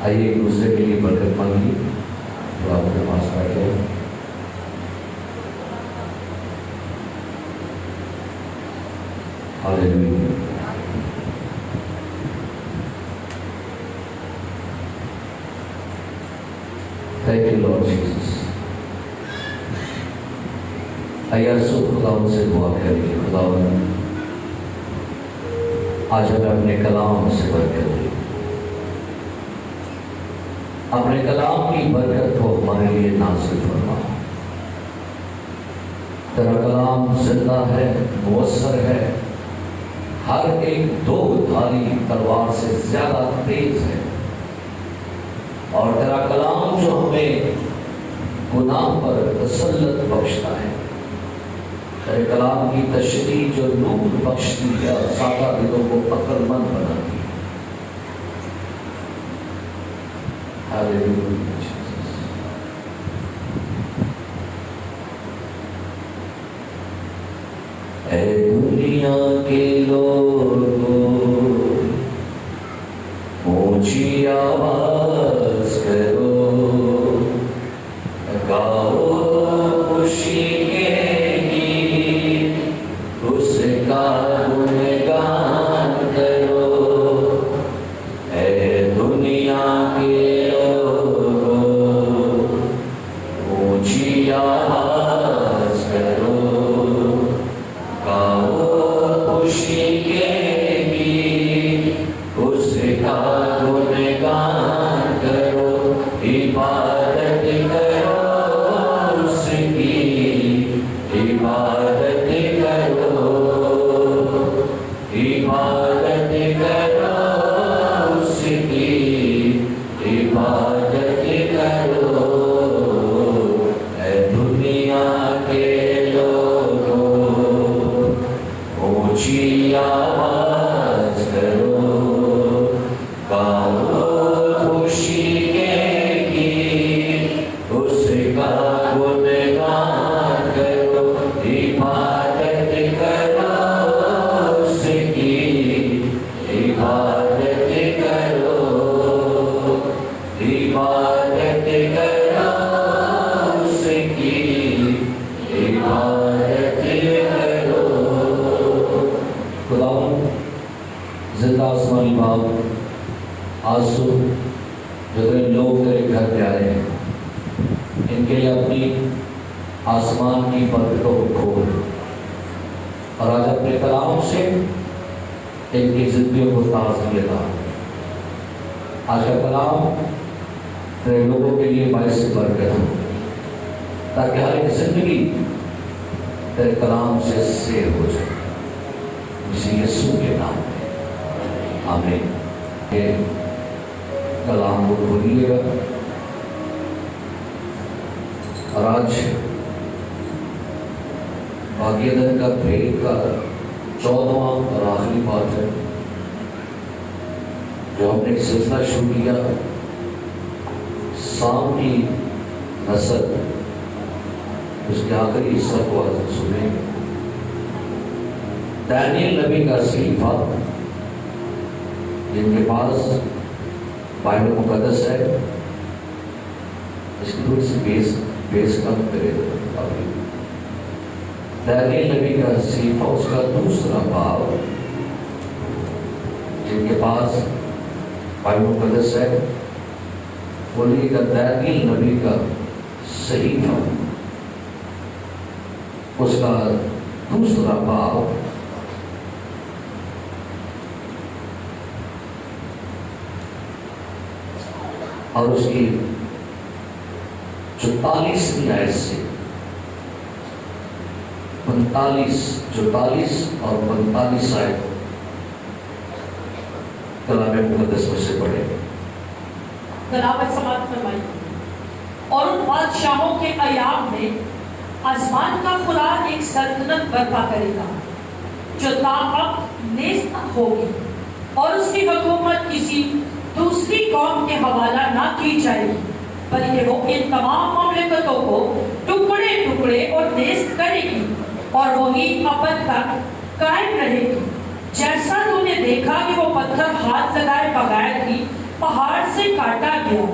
آئیے ایک دوسرے کے لیے برکت مانگیے، جو آپ کے پاس بیٹھے ہیں۔ Hallelujah. Thank you Lord Jesus. آئیے سب خداوند سے دعا کریے، خداوند آج ہمیں اپنے کلام سے برکت دی، اپنے کلام کی برکت کو ہمارے لیے نازل فرما۔ تیرا کلام زندہ ہے، مؤثر ہے، ہر ایک دو دھاری تلوار سے زیادہ تیز ہے، اور تیرا کلام جو ہمیں گناہ پر تسلط بخشتا ہے، تیرے کلام کی تشریح جو نور بخشتی ہے اور سادہ دلوں کو عقل مند بناتی ہے۔ ہاللیلویا۔ اے دنیا کے لوگوں اونچی آواز کرو، گاؤ خوشی کے گیت، اس کا گنگان کرو۔ اے دنیا کے لوگوں اونچی آواز کرو، خوشی کے گیت، اس کا گنگان کرو، عبادت کرو اس کی، عبادت کرو، عبادت کرو اس کی، عبادت کرو۔ اے دنیا کے لوگوں اونچی آواز کرو، گاؤ خوشی کے گیت، اس کا گنگان کرو، عبادت کرو اس کی، عبادت کرو، عبادت کرو اس کی، عبادت کرو۔ خداوند زندہ آسمانی باپ، آج صبح جو تیرے لوگ تیرے گھر پہ آئے ہیں، ان کے لیے اپنی آسمان کی برکتوں کو کھول، اور آج اپنے کلام سے ان کی زندگیوں کو تازگی عطا۔ آج کا کلام تیرے لوگوں کے لیے باعث برکت ہو، تاکہ ہر ایک زندگی تیرے کلام سے سیر ہو جائے، اسی یسوع کے نام میں آمین۔ یہ کلام کو کھولیے گا، اور آج بھاگیہ کا بھید کا 14واں اور آخری بات ہے، جو ہم نے ایک سلسلہ شروع کیا، سام کی نسل، اس کے آخری حصہ کو آج سنیں گے۔ دانیل نبی کا صحیفہ، جن کے پاس بائبل مقدس ہے، اس کی تھوڑی سی بیس کم کرے ابھی۔ دانیل نبی کا صحیفہ، اس کا دوسرا باب، جن کے پاس بائبل مقدس ہے، بولیے گا دانیل نبی کا صحیفہ، اس کا دوسرا باب، اور اس کی 44ویں آیت سے 44 اور 45 آیت کلام مقدس میں سے پڑھیں گے۔ تلاوت سماعت فرمائیے۔ اور ان بادشاہوں کے ایام میں آسمان کا خدا ایک سلطنت برپا کرے گا جو تاابد نیست ہوگی، اور اس کی حکومت کسی دوسری قوم کے حوالہ نہ کی جائے گی، بلکہ وہ ان تمام مملکتوں کو ٹکڑے ٹکڑے اور نیست کرے گی، اور وہی ابد تک قائم رہے گی۔ جیسا تو نے دیکھا کہ وہ پتھر ہاتھ لگائے بغیر ہی پہاڑ تلوار سے کاٹا گیا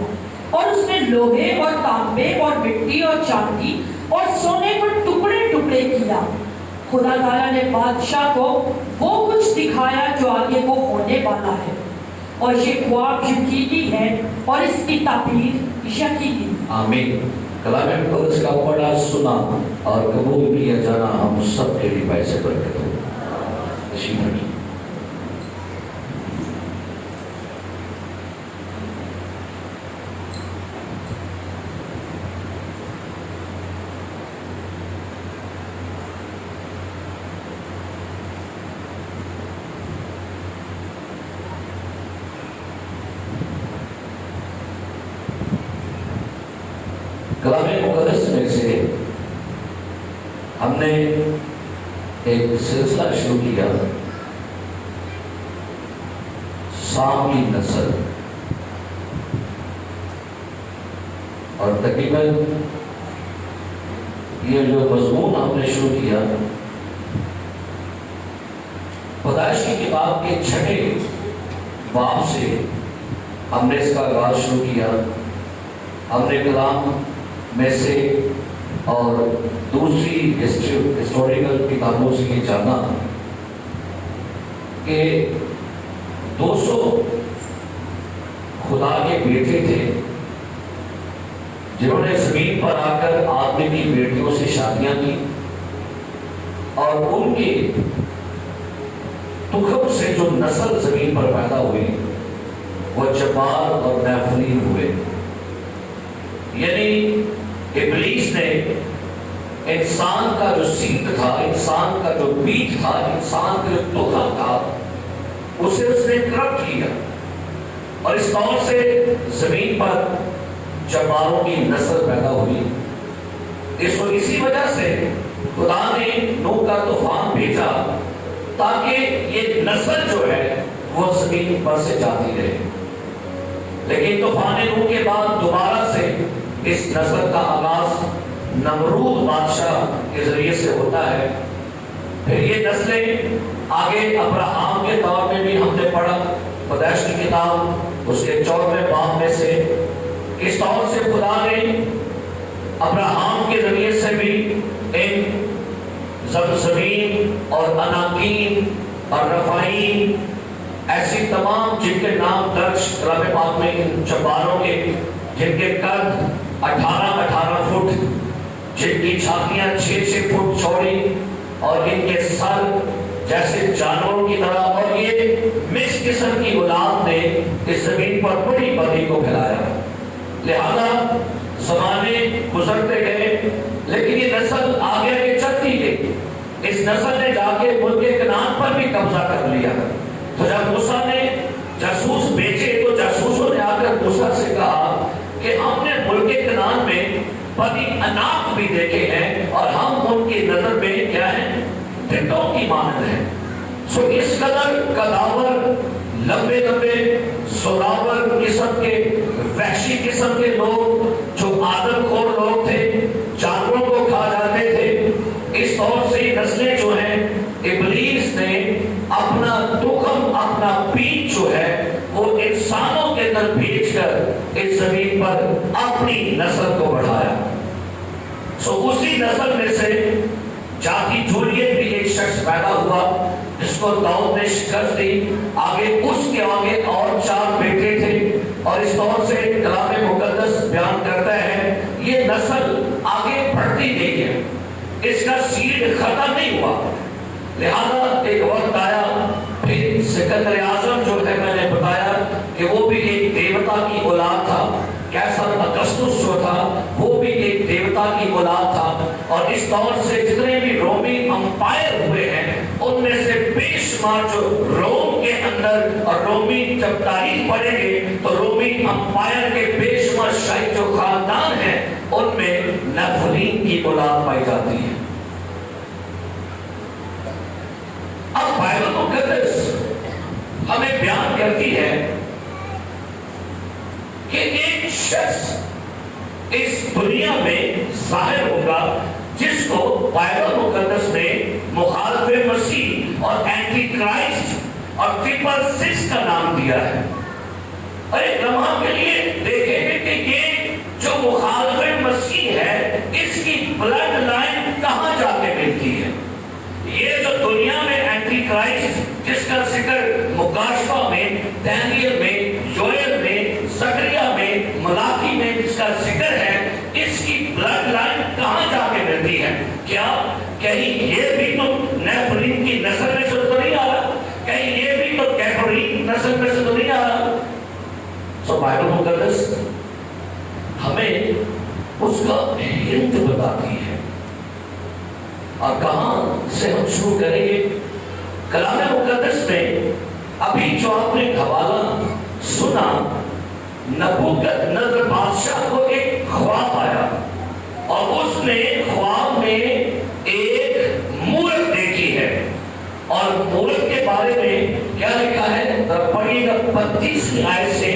اور اس نے لوہے اور تانبے اور مٹی اور چاندی اور سونے کو ٹکڑے ٹکڑے کیا۔ خدا تعالیٰ نے بادشاہ کو وہ کچھ دکھایا جو آگے وہ ہونے والا ہے، اور یہ خواب یقینی ہے اور اس کی تعبیر یقینی۔ آمین۔ کلام مقدس کا پڑھا، سنا اور قبول کیا جانا ہم سب کے لیے باعث برکت ہو۔ تشریف رکھیے۔ کلام مقدس میں سے ہم نے ایک سلسلہ شروع کیا، سام کی نسل، اور تقریباً یہ جو مضمون ہم نے شروع کیا، پیدائش کی کتاب کے 6 باب سے ہم نے اس کا آغاز شروع کیا۔ ہم نے کلام میں سے اور دوسری ہسٹوریکل کتابوں سے یہ جانا کہ 200 خدا کے بیٹے تھے جنہوں نے زمین پر آ کر آدمی کی بیٹیوں سے شادیاں کی، اور ان کے تخم سے جو نسل زمین پر پیدا ہوئی وہ جبار اور نافرین ہوئے۔ یعنی ابلیس نے انسان کا جو سیڈ تھا، انسان کا جو بیج تھا، انسان کا جو تخم تھا، اسے اس نے کرپٹ کیا، اور اس طور سے زمین پر جباروں کی نسل پیدا ہوئی۔ اسی وجہ سے خدا نے نوح کا طوفان بھیجا تاکہ یہ نسل جو ہے وہ زمین پر سے جاتی رہے۔ لیکن طوفان نوح کے بعد دوبارہ سے اس نسل کا آغاز نمرود بادشاہ کے ذریعے سے ہوتا ہے۔ پھر یہ نسلیں آگے ابراہام کے دور میں بھی ہم نے پڑھا، پیدائش کی کتاب اس کے 14ویں باب میں سے اس طور سے خدا نے ابراہام کے ذریعے سے بھی ان زمزمین اور اناکین اور رفائیم ایسی تمام جن کے نام درج کلام پاک میں، ان جباروں کے جن کے قد 18 فٹ، جن کی چھاتیاں 6 فٹ چوڑی، اور ان کے سر جیسے جانوروں کی طرح، اور یہ مس قسم کی اولاد نے اس زمین پر بڑی بدی کو پھیلایا۔ لہذا زمانے گزرتے گئے، لیکن یہ نسل آگے آگے چلتی گئی۔ اس نسل نے جا کے ملک کنعان پر بھی قبضہ کر لیا۔ تو جب موسیٰ نے جاسوس بھیجے تو جاسوسوں نے آ کر موسیٰ سے کہا کہ ہم نے ملک کنعان میں بنی عناق بھی دیکھے ہیں، اور ہم ان کی نظر میں کیا ہیں؟ ٹھٹوں کی مانند ہیں۔ سو اس قدر قداور، لمبے لمبے زوراور قسم کے، وحشی قسم کے لوگ جو آدم خور لوگ تھے، جانوروں کو کھا جاتے تھے، اس طور سے نسلیں جو ہیں ابلیس نے اپنا تخم، اپنا بیج جو ہے وہ انسانوں کے اندر بھیج کر اس زمین پر اپنی نسل کو بڑھایا۔ سو اسی نسل میں سے جاتی جولیت بھی ایک شخص پیدا ہوا جس کو داؤد نے شکست دی۔ آگے اس کے آگے اور 4 بیٹے تھے، اور اس طور سے کلام مقدس بیان کرتا ہے یہ نسل آگے بڑھتی گئی ہے، اس کا سیڈ ختم نہیں ہوا۔ لہذا ایک وقت آیا، پھر سکندر اعظم جو ہے میں نے بتایا کہ وہ بھی ایک دیوتا کی اولاد تھا، کیسر اگسطس جو تھا وہ بھی ایک دیوتا کی اولاد تھا، اور اس طور سے جتنے بھی رومی امپائر ہوئے ہیں ان میں سے بے شمار جو روم کے اندر، اور رومی جب تاریخ پڑھیں گے تو رومی امپائر کے بے شمار شاہی جو خاندان ہیں ان میں نفلین کی اولاد پائی جاتی ہے۔ اب بائبل مقدس ہمیں بیان کرتی ہے کہ ایک شخص اس دنیا میں ظاہر ہوگا جس کو بائبل مقدس نے مخالف مسیح اور اینٹی کرائسٹ اور 666 کا نام دیا ہے۔ اور ایک لمحہ کے بائبل مقدس ہمیں اس کا ہنٹ بتاتی ہے. اور کہاں سے ہم شروع کریں گے؟ کلام مقدس میں ابھی جو آپ نے حوالہ سنا، نبوکدنصر بادشاہ کو ایک خواب آیا اور اس نے خواب میں ایک مورت دیکھی ہے. اور مورت کے بارے میں کیا لکھا ہے پڑھیے گا 35ویں آیت سے،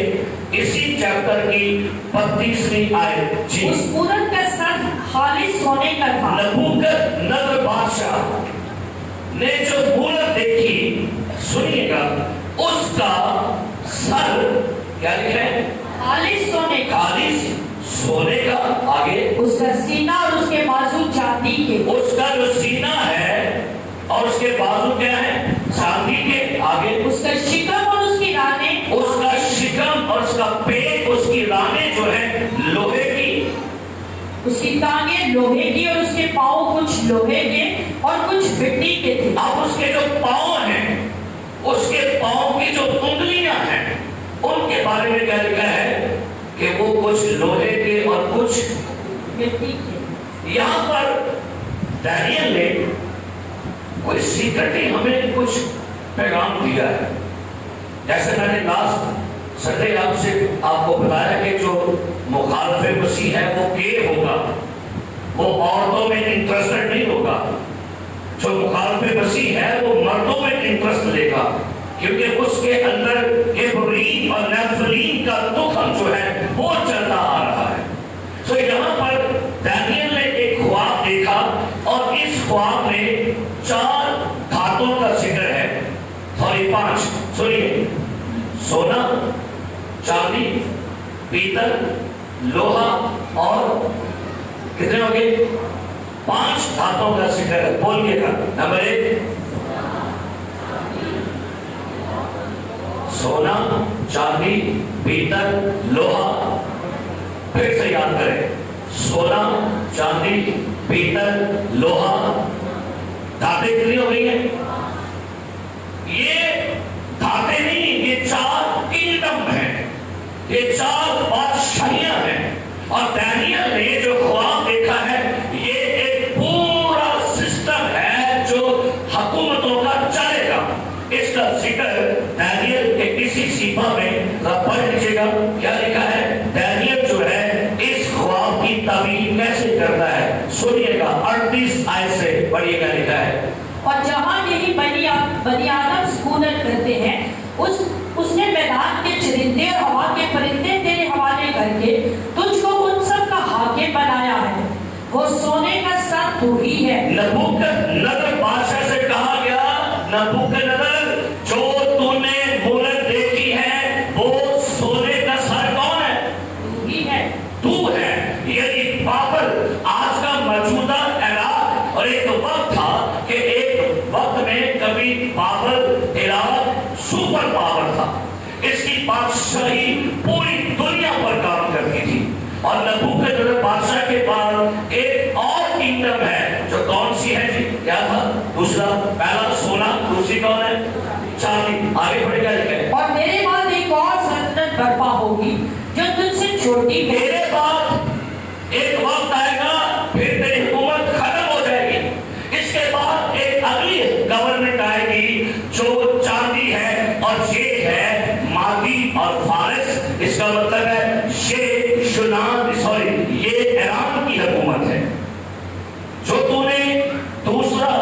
اسی چیپٹر کی 35ویں آیت. جی، اس مورت کا سر خالص سونے کا تھا. نبوکدنصر بادشاہ نے جو مورت دیکھی، سنیے گا، اس کا سر کیا لکھا ہے؟ خالص سونے کا. خالص سونے کا. آگے اس کا سینہ اور اس کے بازو چاندی کے. اس کا جو سینہ ہے اور اس کے بازو کیا ہے؟ چاندی کے. آگے اس کا شکم اور اس کی رانیں. اس کا شکم اور اس کا پیٹ، اس کی رانیں جو ہے لوہے کی. اس کی ٹانگیں لوہے کی اور اس کے پاؤں کچھ لوہے کے اور کچھ مٹی کے تھے. اب اس کے جو پاؤں ہیں، اس کے پاؤں کی جو انگلیاں ہیں، ان کے بارے میں کیا لکھا ہے کہ وہ کچھ لوہے کے اور کچھ مٹی کے. یہاں پر دانیل نے کوئی سیکرٹی ہمیں کچھ پیغام دیا ہے. جیسے میں نے لاسٹ سنڈے آپ کو بتایا کہ جو مخالف مسیح ہے وہ گے ہوگا، وہ عورتوں میں انٹرسٹڈ نہیں ہوگا. جو مخالف مسیح ہے وہ مردوں میں انٹرسٹ لے گا، کیونکہ اس کے اندر ابراہیم اور نیفلیم کا تخم جو ہے وہ چلتا آ رہا ہے. سو یہاں پر دانیل نے ایک خواب دیکھا اور اس خواب میں 4 دھاتوں کا ذکر ہے. 5 سنیے، سونا، چاندی، پیتل، لوہا اور کتنے ہو گئے؟ 5 دھاتوں کا ذکر ہے. بولیے گا. نمبر 1 سونا، چاندی، پیتل، لوہا. پھر سے یاد کریں، سونا، چاندی، پیتل، لوہا. دھاتیں کتنی ہو گئی ہیں؟ یہ دھاتیں نہیں، یہ 4 کنگڈم ہیں، یہ 4 بادشاہیاں ہیں. اور دانیل نے جو خواب دیکھا ہے، یہ ایک پورا سسٹم ہے جو حکومتوں کا چلے گا. اس کا ذکر دانیل کے کسی صفحہ میں پڑھ لیجیے گا. کیا لکھا ہے؟ دانیل جو ہے اس خواب کی تعبیر کیسے کرتا ہے، سنیے گا. 38 آیت سے پڑھیے گا. لکھا ہے، اور جہاں یہی بنی آدم سکونت کرتے ہیں، اس نے میدان کے چرندے اور ہوا کے پرندے تیرے حوالے کر کے تجھ کو ان سب کا حاکم بنایا ہے. وہ سونے کا سر تو ہی ہے. نبوکدنصر بادشاہ سے کہا گیا، نبوکدنصر جو تو نے مورت دیکھی ہے وہ سونے کا سر کون ہے؟ تو ہی ہے. تو ہے. یعنی بابل آج کا موجودہ عراق، اور ایک وقت تھا کہ ایک وقت میں کبھی بابل عراق سپر پاور تھا. اس کی بادشاہی پوری دنیا پر کام کرتی تھی. اور نبوکدنصر بادشاہ کے بعد ایک اور کنگڈم ہے جو کون سی ہے جی؟ کیا تھا؟ دوسرا، پہلا سونا، دوسری کون ہے؟ چاندی. آگے بڑھ گیا. لکھا ہے، اور میرے بعد ایک اور سلطنت برپا ہوگی جو تجھ سے چھوٹی ہے. میرے بعد ایک وقت آئے گا پھر تیری حکومت ختم ہو جائے گی. اس کے بعد ایک اگلی گورنمنٹ آئے گی جو چاندی ہے، اور یہ ہے مادی اور فارس. اس کا مطلب ہے یہ ایران کی حکومت ہے. جو تو نے دوسرا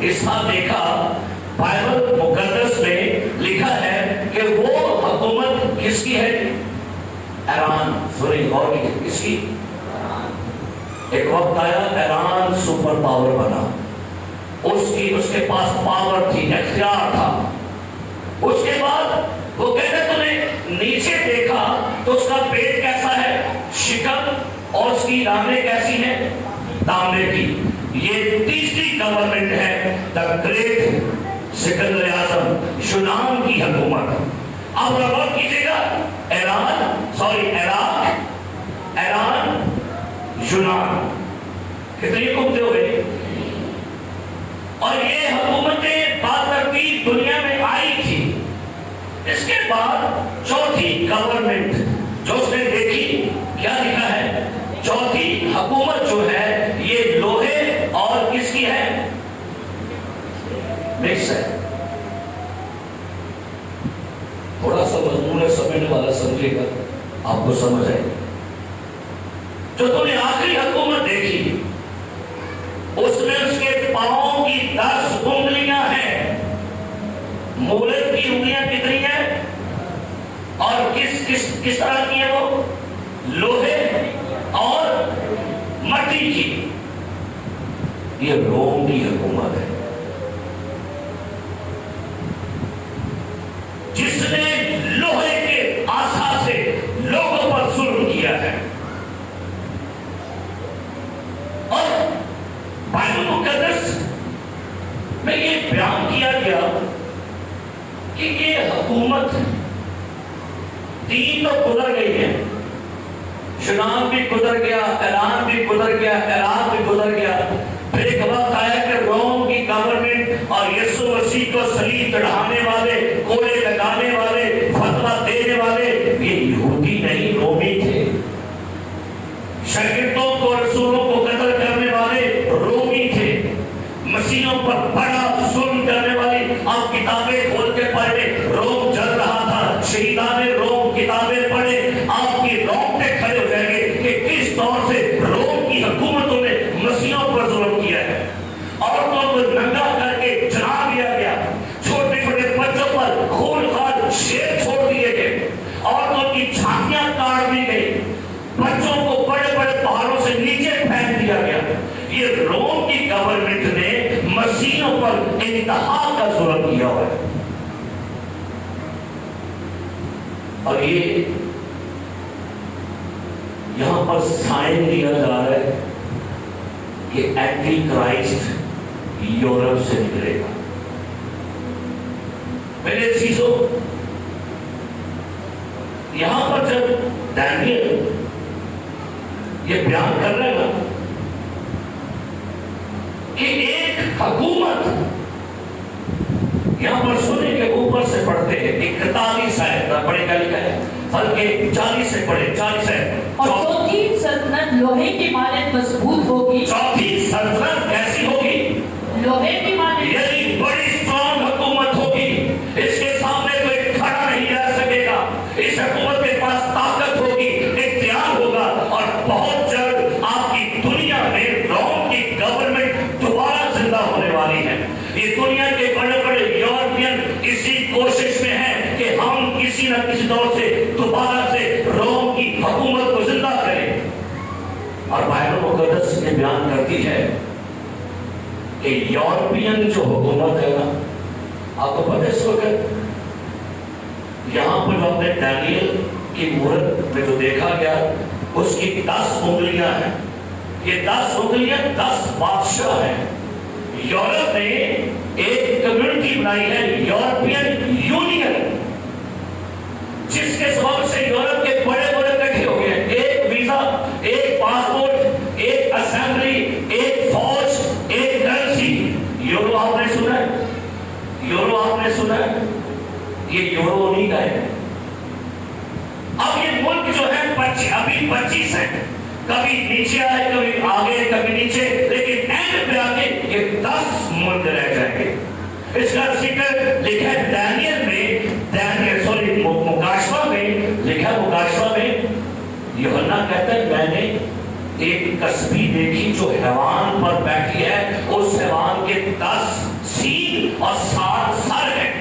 حصہ دیکھا، بائبل مقدس میں لکھا ہے کہ وہ حکومت کس کی ہے؟ ایران. سوری، اور کس کی؟ ایک وقت آیا ایران سپر پاور بنا. اس کے پاس پاور تھی، اختیار تھا. اس کے بعد وہ کہتے تو نے نیچے دیکھا تو اس کا پیٹ کیسا ہے؟ شکم. اور اس کی رانیں کیسی ہیں؟ تانبے کی. یہ تیسری گورنمنٹ ہے، دا گریٹ سکندر اعظم یونان کی حکومت. اب غور کیجیے گا، ایران، یونان، کتنی حکومتیں ہو گئی؟ اور یہ حکومتیں باترتیب دنیا میں آئی تھی. اس کے بعد چوتھی گورنمنٹ سمجھیے گا، آپ کو سمجھ آئے گی۔ جو تم نے آخری حکومت دیکھی اس میں اس کے پاؤں کی 10 انگلیاں ہیں۔ مولد کی انگلیاں کتنی ہیں اور کس طرح کی ہیں؟ وہ لوہے اور مٹی کی۔ یہ روم کی حکومت ہے جس نے لوہے کے آسا سے لوگوں پر ظلم کیا ہے۔ اور بائبل مقدس میں یہ بیان کیا گیا کہ یہ حکومت 3 تو گزر گئی ہے، شنام بھی گزر گیا، ایران بھی گزر گیا، عراق بھی گزر گیا۔ پھر ایک وقت آیا کہ روم کی گورنمنٹ اور یسوع مسیح کو صلیب چڑھانے والے، کوڑے لگانے والے، فتویٰ دینے والے یہ یہودی نہیں رومی تھے۔ شاگردوں کو، رسولوں کو قتل کرنے والے رومی تھے۔ مسیحوں پر بڑا ظلم کرنے والی، آپ کتابیں کھول کے پڑھیں، روم جل رہا تھا، شہیدان روم کتابیں پڑھیں، آپ کی رونگٹے کھڑے ہو جائیں گے کہ کس طور سے روم کی حکومتوں نے مسیحوں پر ظلم کیا ہے۔ عورتوں کو ننگا کر کے جلا دیا گیا، چھوٹے چھوٹے بچوں پر خونخوار شیر چھوڑ دیے گئے، عورتوں کی چھاتیاں کاٹ دی گئی، بچوں کو بڑے بڑے پہاڑوں سے نیچے پھینک دیا گیا۔ یہ روم کی گورنمنٹ نے مسیحوں پر انتہا کا ظلم کیا ہوا ہے۔ اور یہ یہاں پر سائن دیا جا رہا ہے کہ اینٹی کرائسٹ یورپ سے نکلے گا۔ میرے عزیزوں، یہاں پر جب دانیل یہ بیان کر رہے گا کہ ایک حکومت، یہاں پر سنیں کہ اوپر سے پڑھتے ہیں 41 آیت پڑھے کا لکھا ہے، بلکہ 40 سے پڑھے، 40 ہے۔ اور چوتھی سلطنت لوہے کی مانند مضبوط ہوگی۔ چوتھی سلطنت کیسی ہوگی؟ لوہے کی مانند، یعنی بڑی اسٹرانگ حکومت ہوگی، اس کے سامنے کوئی کھڑا نہیں رہ سکے گا، اس حکومت کے پاس طاقت ہوگی، اختیار ہوگا، اور بہت جلد آپ کی دنیا میں روم کی گورنمنٹ دوبارہ زندہ ہونے والی ہے۔ یہ دنیا کے بڑے بڑے یورپین اسی کوشش میں ہیں کہ ہم کسی نہ کسی طور سے دوبارہ سے روم کی حکومت کو زندہ کریں۔ اور بائبل مقدس یہ بیان کرتی ہے کہ یورپین جو حکومت ہے نا، آپ کو پتہ ہے اس وقت یہاں پر جو اپنے دانیل کی مورت میں جو دیکھا گیا اس کی 10 انگلیاں ہیں۔ یہ 10 انگلیاں 10 بادشاہ ہیں۔ یورپ نے ایک کمیونٹی بنائی ہے، یورپین یونین، جس کے سبب سے یورپ کے بڑے بڑے اکٹھے ہو گئے، ایک ویزا، ایک پاسپورٹ، ایک اسمبلی، ایک فوج، ایک کرنسی۔ یورو آپ نے سنا ہے؟ یورو آپ نے سنا ہے؟ یہ یورو نہیں کا ہے۔ اب یہ ملک جو ہے ابھی 25 ہے، کبھی نیچے آئے، کبھی آگے، کبھی نیچے، لیکن اینڈ پہ آگے یہ 10 ملک رہ جائیں گے۔ اس کا ذکر لکھا ہے دانیل میں، مکاشفہ میں لکھا، مکاشفہ میں یوحنا کہتا ہے میں نے ایک کسبی دیکھی جو حیوان پر بیٹھی ہے، اس حیوان کے 10 سینگ اور 7 سر ہیں۔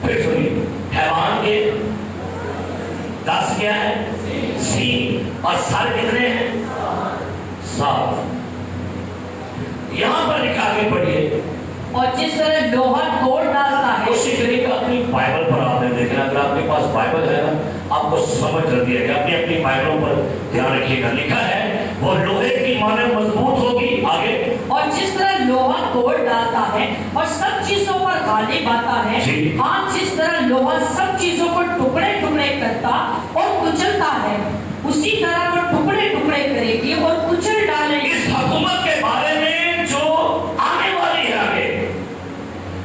پھر سنیے، حیوان کے 10 کیا ہے؟ سینگ، اور سر کتنے ہیں؟ 7۔ یہاں پر لکھا کے پڑھیے، اور جس طرح لوہا توڑ ڈالتا ہے۔ اسی طریقے اپنی بائبل پر آپ نے دیکھنا، اگر آپ کے پاس بائبل ہے نا، آپ کو سمجھ رہی ہے کہ اپنی اپنی بائبلوں پر دھیان رکھیے گا۔ لکھا ہے وہ لوہے کی مانند مضبوط ہوگی۔ آگے، اور جس طرح لوہا توڑ ڈالتا ہے اور سب چیزوں پر غالب آتا ہے، ہاں جس طرح لوہا سب چیزوں کو ٹکڑے ٹکڑے کرتا اور کچلتا ہے، اسی طرح وہ ٹکڑے ٹکڑے کرے گی اور کچل ڈالے گی۔ اس حکومت کے بارے میں جو آنے والی ہے آگے،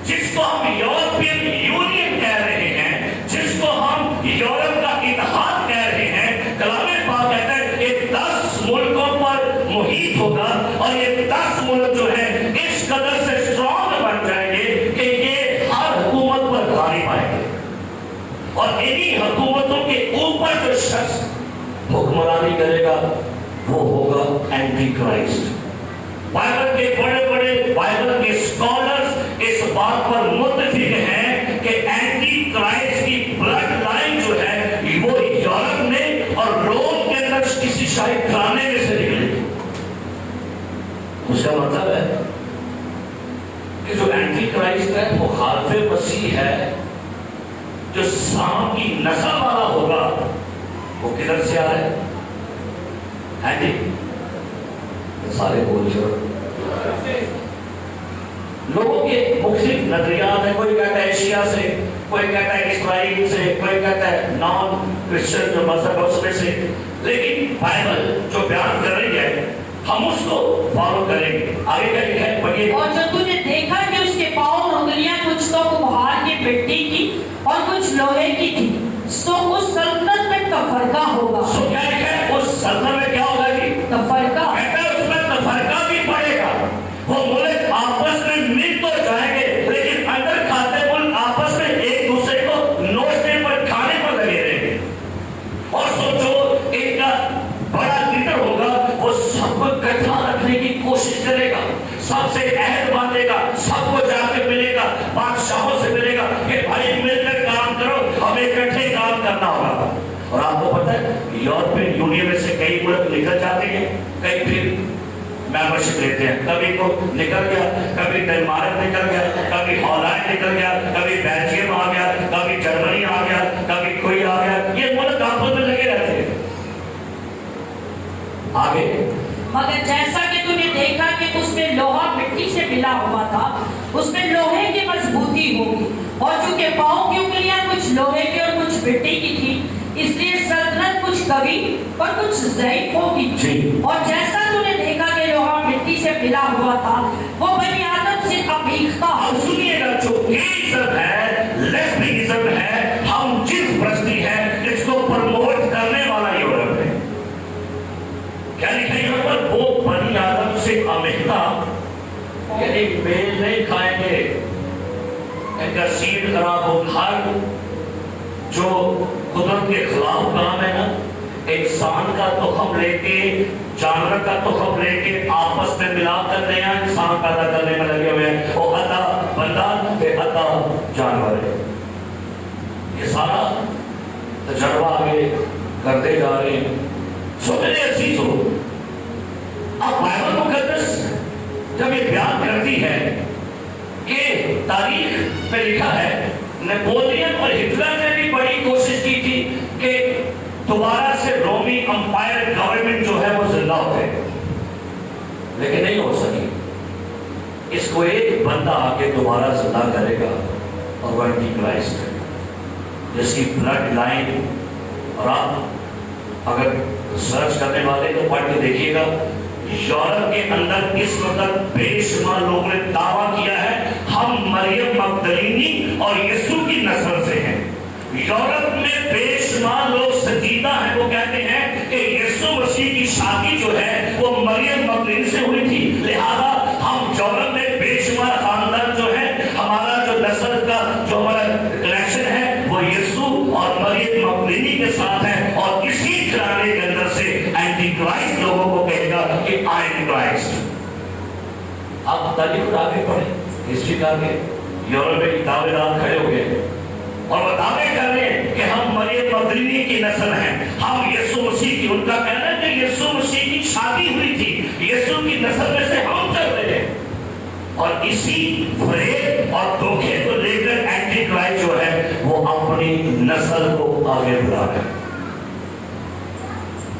جس کو ہم یورپین یونین کہہ رہے ہیں، جس کو ہم یورپ کا اتحاد کہہ رہے ہیں، کلام پاک کہتا ہے یہ 10 ملکوں پر محیط ہوگا، اور یہ 10 ملک جو ہے اس قدر سے اسٹرانگ بن جائیں گے کہ یہ ہر حکومت پر غالب آئیں گے۔ اور اور انہی حکومتوں کے اوپر جو شخص حکمرانی کرے گا وہ ہوگا اینٹی کرائسٹ۔ بائبل کے بڑے بڑے بائبل کے اسکالرز اس بات پر متفق ہیں کہ اینٹی کرائسٹ کی بلڈ لائن جو ہے وہ یورپ میں اور روم کے اندر کسی شاہی گھرانے میں سے نکلے گی۔ اس کا مطلب ہے کہ جو اینٹی کرائسٹ ہے مخالف مسیح ہے، جو سام کی نسل والا ہوگا، وہ کدھر سے آ رہا ہے جی؟ سارے بول چھوڑ۔ لوگوں کے مختلف نظریات ہیں، کوئی کہتا ہے ایشیا سے، کوئی کہتا ہے اسرائیل سے، کوئی کہتا ہے نان کرسچن جو مذہب ہے اس میں سے، لیکن بائبل جو بیان کر رہی ہے ہم اس کو فالو کریں گے۔ آگے کیا لکھا ہے پڑھیے۔ اور جو تو نے دیکھا کہ اس کے پاؤں اور انگلیاں کچھ تو کمہار کی مٹی کی اور کچھ لوہے کی تھی، سو اس سلطنت میں تفرقہ ہوگا۔ سو کیا لکھا ہے؟ اس سلطنت میں کیا ہوگا جی؟ تفرقہ۔ کہتا ہے اس میں تفرقہ بھی پڑے گا۔ وہ ملک آپس میں مل تو جائیں گے لیکن اندر کھاتے ملک آپس میں ایک دوسرے کو نوچنے پر کھانے پر لگے رہیں گے۔ اور سوچو ایک کا بڑا لیڈر ہوگا، وہ سب کو اکٹھا رکھنے کی کوشش کرے گا، سب سے عہد باندھے گا، سب کو جا کے ملے گا، بادشاہوں سے ملے گا کہ بھائی مل کر کام کرو، ہمیں اکٹھے کام کرنا ہوگا۔ اور آپ کو پتہ ہے یورپین یونین میں سے کئی ملک نکل جاتے ہیں، کئی پھر ممبرشپ لیتے ہیں۔ کبھی کو نکل گیا، کبھی ڈنمارک نکل گیا، کبھی ہالینڈ نکل گیا، کبھی بیلجیم آ گیا، کبھی جرمنی آ گیا، کبھی کوئی آ گیا، یہ ملک آپس میں لگے رہتے ہیں۔ آگے مگر جیسا کہ تو نے دیکھا کہ اس میں لوہا مٹی سے ملا ہوا تھا، اس میں لوہے کی مضبوطی ہوگی، اور چونکہ پاؤں کی انگلیاں کچھ لوہے کی اور کچھ مٹی کی تھی، اس لیے سلطنت کچھ قوی اور کچھ ضعیف ہوگی۔ اور جیسا تو نے دیکھا کہ لوہا مٹی سے ملا ہوا تھا، وہ بنی آدم سے امیختہ اب سنیے گا، جو گیزم ہے، لیسبیزم ہے، ہم جنس پرستی ہے، اس کو پرموٹ کرنے والا یورپ ہے۔ کیا لکھا ہے یہاں پر؟ وہ بنی آدم سے امیختہ، یعنی میل نہیں کھائیں گے، ان کا سیڈ خراب ہو۔ ہر جو قدرت کے خلاف کام ہے نا، انسان کا تخم لے کے، جانور کا تخم لے کے آپس میں ملا کر نیا انسان پیدا کرنے میں لگے ہوئے ہیں۔ وہ عطا بندہ کہ عطا جانور ہے۔ یہ سارا تجربہ آگے کرتے جا رہے ہیں۔ سو میرے عزیزو، اب بائبل مقدس جب یہ بیان کرتی ہے کہ تاریخ میں لکھا ہے، نیپولین اور ہٹلر نے بھی بڑی کوشش کی تھی کہ دوبارہ سے رومی امپائر گورنمنٹ جو ہے وہ زندہ ہو جائے، لیکن نہیں ہو سکی۔ اس کو ایک بندہ آ کے دوبارہ زندہ کرے گا اور وہ اینٹی کرائسٹ ہے، جس کی بلڈ لائن، اور آپ اگر سرچ کرنے والے تو پڑھ کے دیکھیے گا، یورپ کے اندر اس وقت بے شمار لوگوں نے دعویٰ کیا ہے ہم مریم مگدلینی اور یسوع کی نسل سے ہیں۔ یورپ میں بے شمار لوگ سنجیدہ ہیں، وہ کہتے ہیں کہ یسوع مسیح کی شادی جو ہے وہ مریم مگدلینی سے ہوئی تھی، لہذا ہم یورپ میں بے شمار خاندان جو ہے، ہمارا جو نسل کا جو ہمارا کنیکشن ہے وہ یسوع اور مریم مگدلینی کے ساتھ ہے، اور اسی گھرانے کے اندر سے اینٹی کرائسٹ لوگوں کو کہے گا کہ آئی ایم کرائسٹ۔ آپ تاریخ آگے پڑھیں، ہسٹری کا آگے یورپ میں دعوے دار کھڑے ہو گئے اور وہ دعوے کر رہے ہیں کہ ہم مریم مگدلینی کی نسل ہیں، ہم یسوع مسیح کی، ان کا کہنا ہے کہ یسوع مسیح کی شادی ہوئی تھی، یسوع کی نسل میں سے ہم چل رہے ہیں، اور اسی فریب اور دھوکے کو لے کر اینٹی کرائسٹ جو ہے وہ اپنی نسل کو آگے بڑھا رہا ہے۔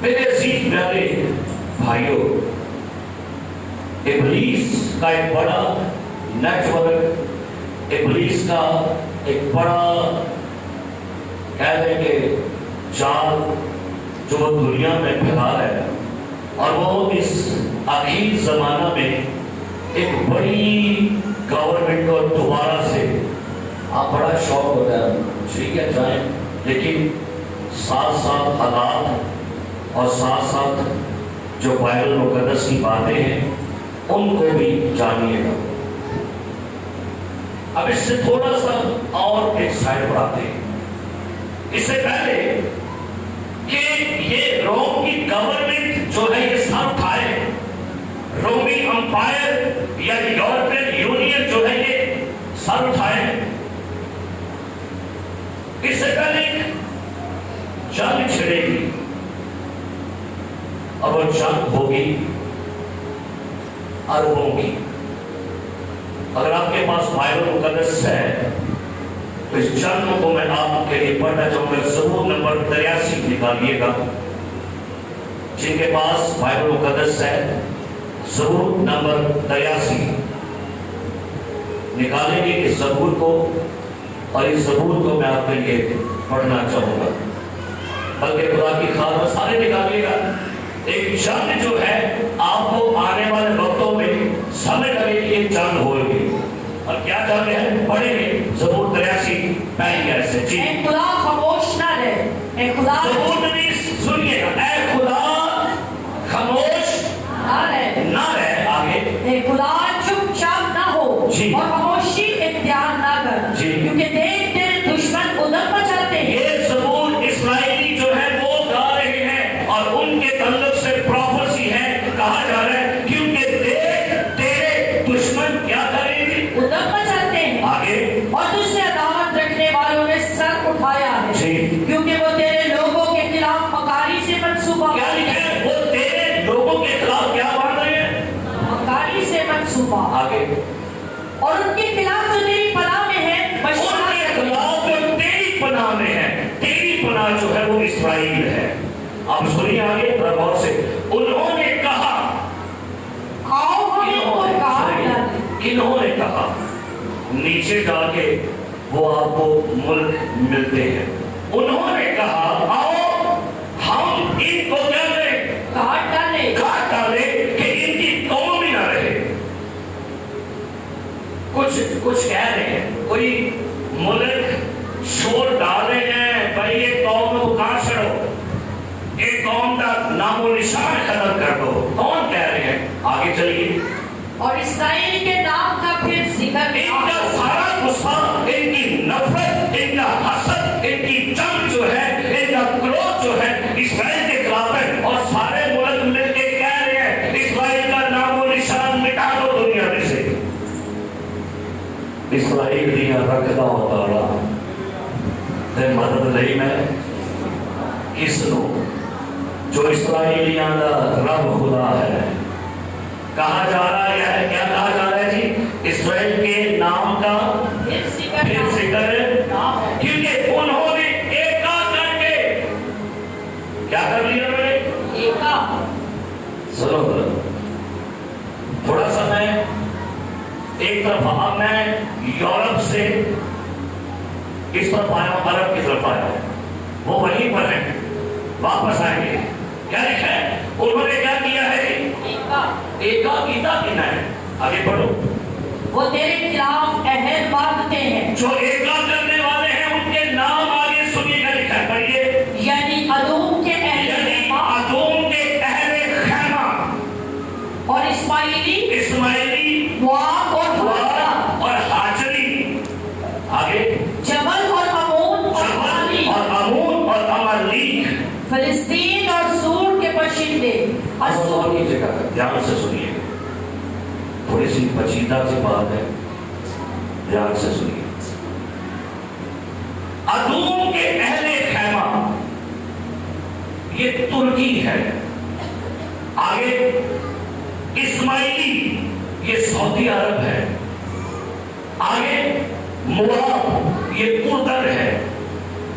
میرے عزیز پیارے بھائیوں، ابلیس کا ایک بڑا نیٹ ورک، ابلیس کا ایک بڑا کہہ دیں کہ جال جو وہ دنیا میں پھیلا ہے، اور وہ اس آخری زمانہ میں ایک بڑی گورنمنٹ کو دوبارہ سے، آپ بڑا شوق ہوتا ہے ٹھیک ہے جائیں، لیکن ساتھ ساتھ حالات اور ساتھ ساتھ جو بائبل مقدس کی باتیں ہیں ان کو بھی جانیے گا۔ اب اس سے تھوڑا سا اور ایک سائڈ پر آتے ہیں، اس سے پہلے کہ یہ روم کی گورنمنٹ جو ہے یہ سر اٹھائے، رومی امپائر یا یورپین یونین جو ہے یہ سر اٹھائے، اس سے پہلے جنگ چھڑے گی، اور وہ جنگ ہوگی عربوں کی۔ اگر آپ کے پاس بائبل مقدس ہے تو اس جنگ کو میں آپ کے لیے پڑھنا چاہوں گا۔ زبور نمبر 83 نکالیے گا، جن کے پاس بائبل مقدس ہے زبور نمبر 83 نکالیں گے اس زبور کو، اور اس زبور کو میں آپ کے لیے پڑھنا چاہوں گا، بلکہ خدا کی خاطر سارے نکالیے گا۔ ایک جنگ جو ہے آپ کو آنے والے وقتوں میں سمجھ لگے کہ یہ جنگ ہوگی، اور کیا جنگ ہے پڑھیں گے زبور 83 پہلی آیت سے۔ جی اے خدا خاموش نہ رہے، اے خدا زبور میں سنیے گا، اے خدا خاموش نہ رہے، نہ رہے، آگے اے خدا چپ چاپ نہ ہو جی اور خاموشی اختیار نہ کر، جی کیونکہ دیکھ تیرے دشمن ادھر مچاتے ہیں۔ یہ زبور اسرائیلی جو ہے وہ گا رہے ہیں، اور ان کے تعلق سے پروفیسی ہے، کہا جا رہا ہے کیونکہ دیکھ تیرے دشمن کیا کریں گے، ادھر مچاتے ہیں، آگے اور تجھ سے عداوت رکھنے والوں نے سر اٹھایا ہے، جی کیونکہ وہ تیرے لوگوں کے خلاف مکاری سے منصوبہ کیا لکھا ہے، وہ تیرے لوگوں کے خلاف کیا باندھ رہے ہیں، مکاری سے منصوبہ، آگے اور ان کے خلاف جو تیری پناہ میں ہے ان بشارت کے کرے۔ خلاف جو تیری پناہ میں ہے، تیری پناہ جو ہے وہ اسرائیل ہے۔ اب سنیے آگے ذرا غور سے، انہوں نے کہا، آؤ ہم ان کو کہاں ڈالیں۔ کنہوں نے کہا، نیچے جا کے وہ آپ کو ملک ملتے ہیں، انہوں نے کہا آؤ ہم ان کو کیا کریں، کہاں ڈالیں، کاٹ ڈالیں کہ ان کی قوم ہی نہ رہے۔ کچھ کہہ رہے ہیں، کوئی ملک شور ڈال رہے ہیں بھائی یہ قوم کو کہاں چھڑو، یہ قوم کا نام و نشان ختم کر دو، کون کہہ رہے ہیں، آگے چلیے۔ اور اسرائیل کے نام کا پھر ذکر ان کا سارا غصہ، ان کی نفرت، ان کا حسد، ان کی جنگ جو ہے، ان کا کروھ جو ہے اسرائیل کے خلاف ہے، اور سارے ملک مل کے کہہ رہے ہیں اسرائیل کا نام و نشان مٹا دو دنیا میں سے۔ اسرائیل دیا رکھدا ہوتا رہا تے مدد نہیں میں کس نو، جو اسرائیلیاں دا رب خدا ہے۔ کہا جا رہا ہے، کیا کہا جا رہا ہے جی، اسرائیل کے نام کا پھر پھر ذکر ذکر، نام ہے، کیونکہ انہوں نے ایکا کر کے کیا کر لیا، انہوں نے ایکا۔ سنو تھوڑا سا میں ایک طرف، اب میں یورپ سے اس طرف آیا ہوں، عرب کی طرف آیا ہوں، وہ وہیں پر ہیں، واپس آئیں گے۔ کیا لکھا ہے، انہوں نے کیا کیا ہے، ایکا، ایکا کیتا کنا ہے، آگے پڑھو، وہ تیرے خلاف عہد باندھتے ہیں، جو ایکا کرنے والے ہیں ان کے نام آگے سنیے گا، لکھا ہے پڑھیے، یعنی ادوم کے اہل یعنی خیمہ ادوم کے اہل خیمہ، اور اسماعیلی مواب اور ہاجرہ اور حاجری، آگے جبل اور امون اور جبل عمالیق، اور امون اور عمالیق، فلسطین اور سور کے باشندے، اور کی جگہ دھیان سے سنیے، تھوڑی سی پیچیدہ سی بات ہے، دھیان سے سنیے۔ ادوم کے اہل خیمہ یہ ترکی ہے، آگے اسماعیلی یہ سعودی عرب ہے، آگے مواب یہ اردن ہے،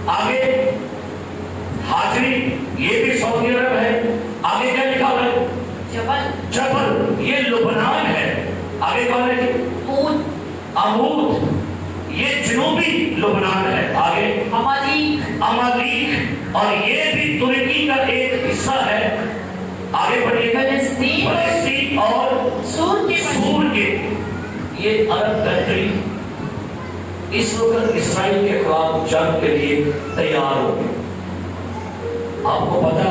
آگے حاجری یہ بھی سعودی عرب ہے، آگے کیا لکھا ہوا ہے، جبل یہ لبنان ہے، آگے کون ہے جی، عمود یہ جنوبی لبنان ہے، آگے عمالیق اور یہ بھی ترکی کا ایک حصہ ہے، آگے بڑھیے، فلسطین اور سور کے یہ عرب کنٹری اس وقت اسرائیل کے خلاف جنگ کے لیے تیار ہو گئے۔ آپ کو پتا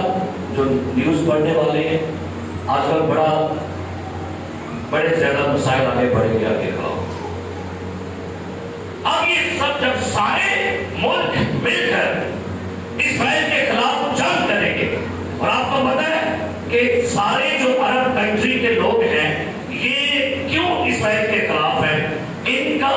جو نیوز پڑھنے والے ہیں آج کل بڑے زیادہ مسائل آگے بڑھیں گے آگے خلاف۔ اب یہ سب جب سارے ملک مل کر کہ سارے جو عرب کنٹری کے لوگ ہیں یہ کیوں اسرائیل کے خلاف ہیں؟ ان کا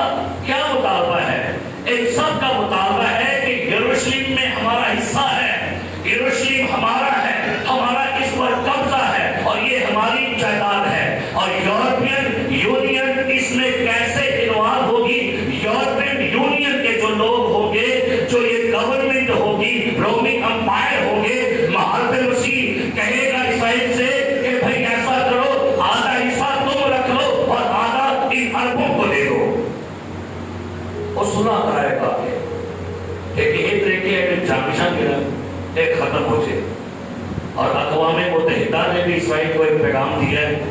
کیا مطالبہ ہے؟ ان سب کا مطالبہ ہے کہ یروشلم میں ہمارا حصہ ہے، یروشلم ہمارا ہے، ہمارا اس پر قبضہ ہے اور یہ ہماری جائیداد ہے، اور یورپین یونین اس میں کیسے انوالو ہوگی؟ یورپین یونین کے جو لوگ ہوں گے، جو یہ گورنمنٹ ہوگی، رومی امپائر ہوں گے، مہارت مسیح کہے گا اسرائیل سے کہ بھائی ایسا کرو، آدھا حصہ تم رکھ لو اور آدھا ان عربوں کو دے دو۔ وہ سنا کرائے گا کہ یہ طریقے اگر جانشان گرم ایک ختم ہو جائے، اور اقوام متحدہ نے بھی اسرائیل کو ایک پیغام دیا ہے،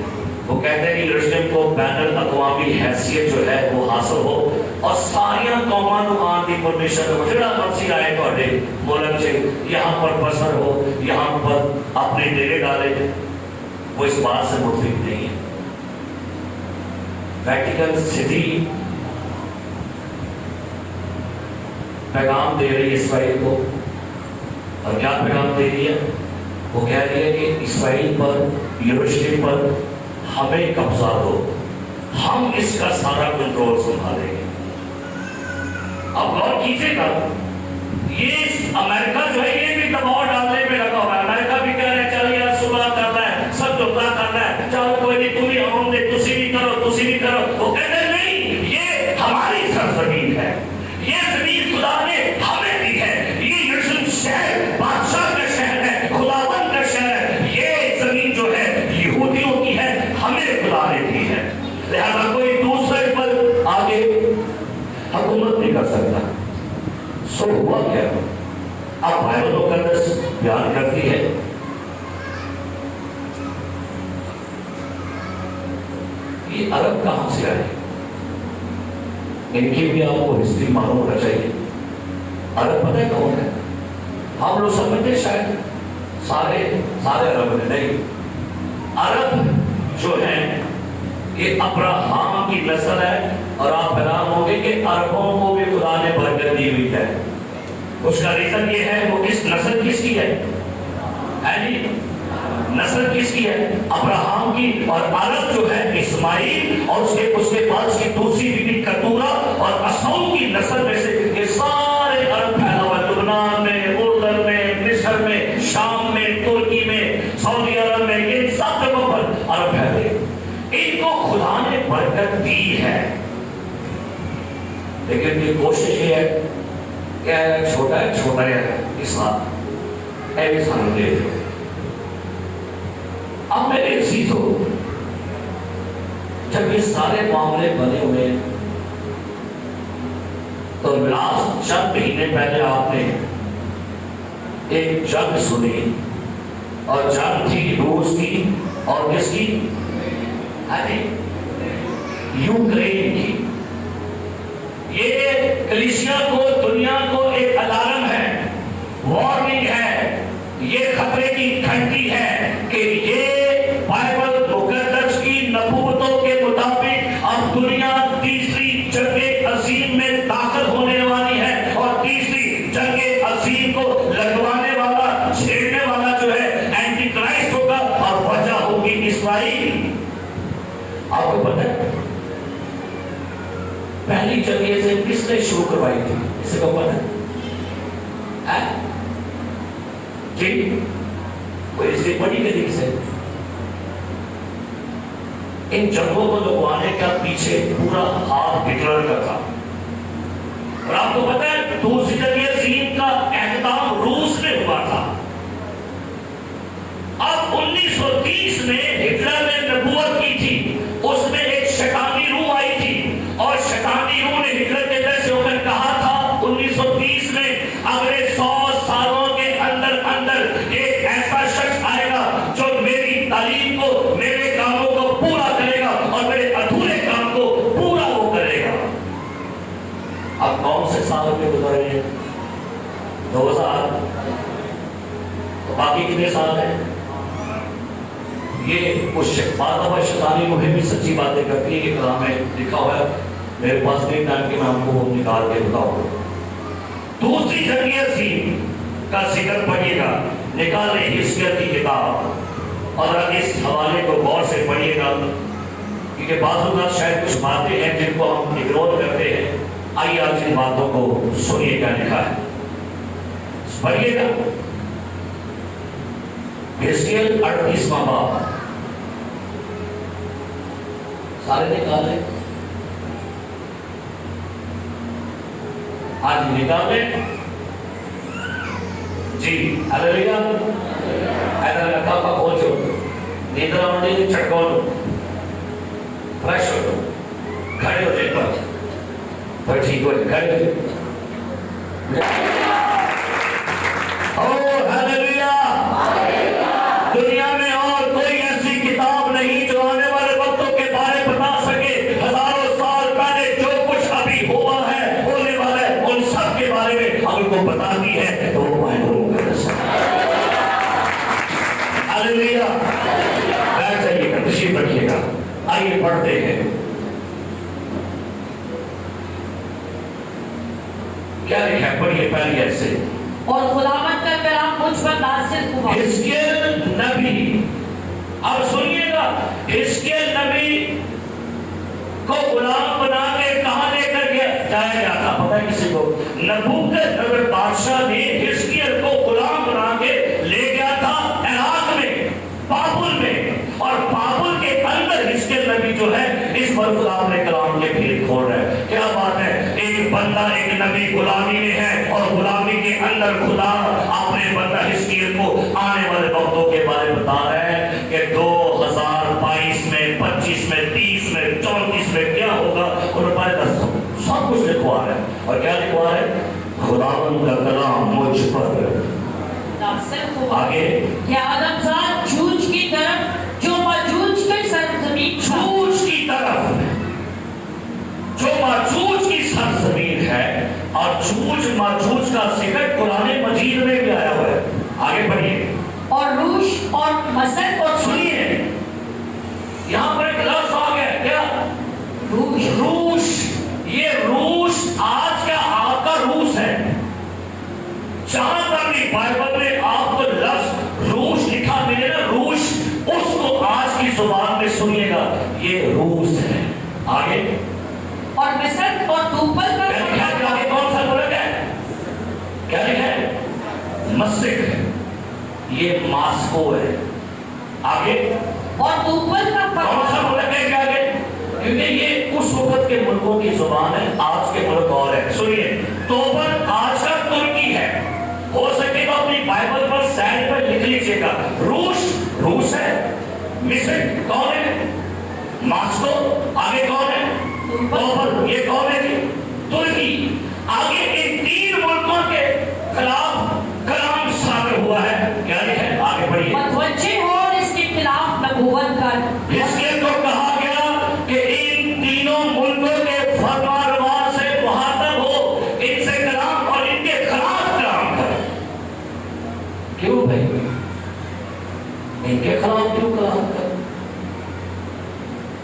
وہ کہتے ہیں کہ یروشلم کو بین الاقوامی حیثیت جو ہے وہ حاصل ہو، اور ساریاں قوماں نوں آن دی پرمیشن ہو، جڑا مرضی آئے تہاڈے ملک سے یہاں پر بسر ہو، یہاں پر اپنے ڈیرے ڈالے، وہ اس بات سے متفق نہیں ہے۔ ویٹیکن سٹی پیغام دے رہی ہے اسرائیل کو، اور کیا پیغام دے رہی ہے؟ وہ کہہ رہی ہے کہ اسرائیل پر، یروشلم پر ہمیں قبضہ دو، ہم اس کا سارا کنٹرول سنبھالیں گے۔ اب غور کیجیے گا، یہ امریکہ جو ہے یہ بھی دباؤ ڈالنے پہ لگا ہوا ہے۔ امریکہ بھی کہہ رہے ہیں چل یار صلح کرنا ہے، سب جھگڑا کرنا ہے، چل کوئی نہیں، تم ہی عوام دے، تسی بھی کرو، تسی بھی کرو۔ وہ کہتے ہیں نہیں، یہ ہماری سرزمین ہے، یہ زمین خدا نے ہمیں دی ہے، یہ یروشلم شہر بادشاہ کا شہر ہے، خداوند کا شہر ہے، یہ زمین جو ہے یہودیوں کی ہے، ہمیں خدا نے دی ہے، لہذا کوئی دوسرے پر آگے حکومت نہیں کر سکتا۔ سو ہوا کیا؟ اب بائبل مقدس بیان کرتی ہے یہ عرب کہاں سے آئے؟ ان کی بھی آپ کو ہسٹری معلوم ہونا چاہیے۔ عرب پتہ ہے کون ہے؟ ہم لوگ سمجھتے شاید سارے عرب نے، نہیں۔ عرب جو ہیں یہ ابراہام کی نسل ہے، اور آپ حیران ہوں گے کہ عربوں کو بھی خدا نے برکت دی ہوئی ہے۔ اس کا ریزن یہ ہے، وہ کس نسل کس کی ہے؟ نسل کس کی ہے؟ ابراہام کی، اور عرب جو ہے اسماعیل اور اس کے بعد اس کی دوسری بیوی کتورا اور اسعود کی نسل میں سے یہ سارے عرب پھیلا ہوا ہے، لبنان میں، اردن میں، مصر میں، شام میں، ترکی میں، سعودی عرب میں، یہ سب جگہوں پر عرب پھیلے۔ ان کو خدا نے برکت دی ہے، لیکن یہ کوشش یہ ہے کہ چھوٹا ہے اسلام اے انسان دے دو۔ اب میرے عزیزو، جب یہ سارے معاملے بنے ہوئے تو لاسٹ چند مہینے پہلے آپ نے ایک جنگ سنی، اور جنگ تھی روس کی اور کس کی؟ یوکرین کی۔ یہ کلیسیا کو، دنیا کو ایک الارم ہے، وارننگ ہے، یہ خطرے کی گھنٹی ہے کہ یہ بائبل مقدس کی نبوتوں کے مطابق اب دنیا تیسری جنگ عظیم میں داخل ہونے والی ہے، اور تیسری جنگ عظیم کو لگوانے والا، چھیڑنے والا جو ہے اینٹی کرائسٹ ہوگا، اور وجہ ہوگی اسرائیل۔ آپ کو پتہ ہے پہلی جنگ سے کس نے شروع کروائی تھی؟ اسے کو پتہ ہے؟ جی کوئی اس کی بڑی طریقے سے ان جنگوں کو لگوانے کا پیچھے پورا ہاتھ ہٹلر کا تھا، اور آپ کو پتہ ہے دوسری جنگ عظیم کا اختتام روس میں ہوا تھا۔ اب 1930 میں ہٹلر نے نبوت کی تھی، اس میں ایک شیطانی روح آئی تھی، اور شیطانی روح نے ہٹلر کے دل سے ہو کر کہا تھا 1930 میں اگلے 100 سالوں کے اندر ایک ایسا شخص آئے گا جو میری تعلیم کو، میرے کاموں کو پورا کرے گا، اور میرے ادھورے کام کو پورا وہ کرے گا۔ اب کون سے سال میں گزرے ہیں؟ 2000، تو باقی کتنے سال ہیں؟ یہ کچھ بعض دفعہ شیطانی مجھے بھی سچی باتیں کرتی ہے کہ کلام میں لکھا ہوا ہے، میرے پاس نہیں ٹائم کہ میں آپ کو نکال کے بتاؤں۔ دوسری جنگ عظیم کا ذکر پڑھیے گا، نکالیں حزقیل کی کتاب، اور اب اس حوالے کو غور سے پڑھیے گا، کیونکہ بعض اوقات شاید کچھ باتیں ہیں جن کو ہم اگنور کرتے ہیں۔ آئیے آج ان باتوں کو سنیے کیا لکھا ہے، پڑھیے گا۔ حزقیل 38واں باب، سارے نکال لیں، آج نکال لیں جی۔ ہلیلویا، ایسا لگا کا پہنچو نیندرا منڈی چھٹکو لو، فریش ہو لو، کھڑے ہو جائے پر پر ٹھیک ہو جائے، کھڑے ہو جائے۔ اور ہلیلویا، دنیا میں اور کوئی ایسی کتاب نہیں جو آنے والے وقتوں کے بارے بتا سکے۔ ہزاروں سال پہلے جو کچھ ابھی ہوا ہے، ہونے والا ہے، ان سب کے بارے میں ہم کو بتاتی ہے، تو وہ بائبل کا رسالہ۔ ہلیلویا، بیٹھ جائیے گا، تشریف رکھیے گا، آئیے پڑھتے ہیں۔ کیا لکھا ہے؟ پڑھیے پہلی آیت سے۔ اور خداوند کا کلام مجھ پر نازل ہوا۔ حزقیل نبی، اب سنیے گا، حزقیل نبی کو غلام بنا کے کہاں لے کر جایا جاتا پتہ ہے کسی کو؟ نبوکدنصر بادشاہ نے حزقیل کو غلام بنا کے لے گیا تھا عراق میں، بابل میں، اور بابل کے اندر حزقیل نبی جو ہے اس پر خدا اپنے کلام کے بھید کھول رہا ہے۔ کیا بات ہے، ایک بندہ ایک نبی غلامی میں ہے، اور غلامی کے اندر خدا اپنے بندہ حزقیل کو آنے والے وقتوں کے بارے بتا رہا ہے کہ 2022 میں، 25 میں، 30 میں، 34 میں کیا ہوگا، اور سب کچھ لکھوا رہا ہے۔ اور کیا لکھوا رہا ہے؟ خداوند کا کلام مجھ پر نازل ہوا۔ آگے کہ آدمزاد جوج کی طرف جو ماجوج کی سرزمین جوج کی طرف، جو ماجوج کی سرزمین ہے، اور جوج ماجوج کا ذکر قرآن مجید میں بھی آیا ہوا ہے۔ آگے بڑھیے۔ اور روش اور مصر اور سنیے، یہاں پر ایک لفظ آ گیا، کیا؟ روش۔ روش۔ یہ روش آج کا آپ کا روس ہے۔ جہاں پر بھی بائبل میں آپ کو لفظ روش لکھا ملے نا، روش، اس کو آج کی زبان میں سنیے گا، یہ روس ہے۔ آگے اور مصر اور توبل کا آگے کون سا ملک ہے؟ کیا لکھا ہے؟ مصر، یہ ماسکو ہے۔ آگے اور توبل کا کون سا ملک ہے؟ کیا آگے؟ کیونکہ یہ اس وقت کے ملکوں کی زبان ہے، آج کے ملک اور ہے۔ سنیے، توبل آج کا ترکی ہے، ہو سکے تو اپنی بائبل پر سائڈ پر لکھ لیجئے گا، روس، روس ہے۔ مصر کون ہے؟ ماسکو۔ آگے کون ہے؟ توبل، یہ کون ہے جی؟ ترکی۔ آگے ان تین ملکوں کے خلاف کلام صادر ہوا ہے۔ کیا ہے؟ آگے بڑھیے۔ متوجہ ہو اور اس کے خلاف نبوت کر۔ حزقیل کو کہا گیا کہ ان تینوں ملکوں کے فرما رواں سے مخاطب ہو، ان سے کلام اور ان کے خلاف کلام کر۔ کیوں بھائی؟ ان کے خلاف کیوں کلام کر؟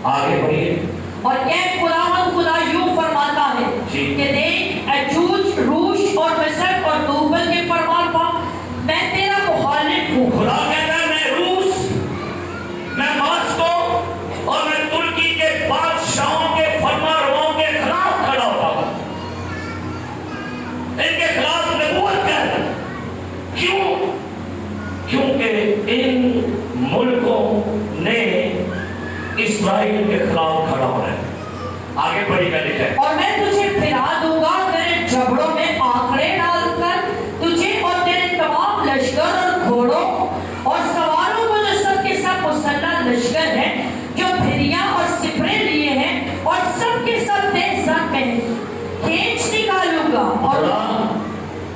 آگے بڑھیے۔ اور اے خداوند خدا یوں فرماتا ہے کہ دیکھ اجوج، روش اور مصر اور توبل کے فرمان پا، میں تیرا مخالف ہوں۔ خدا کہتا ہے میں روس، میں ماسکو اور میں ترکی کے بادشاہوں کے فرما رواؤں کے خلاف کھڑا ہوتا ہوں، ان کے خلاف نبوت کر۔ کیوں؟ کیونکہ ان ملکوں نے اسرائیل کے خلاف کھڑا ہونا ہے۔ آگے بڑھی کا لکھا ہے۔ اور میں تجھے پھرا دوں گا تیرے جبڑوں میں آنکڑے ڈال کر، تجھے اور تیرے تمام لشکر اور گھوڑوں اور سواروں کو جو سب کے سب مسلح لشکر ہیں، جو پھریاں اور سپرے لیے ہیں اور سب کے سب تیز زن میں کھینچ نکالوں گا۔ اور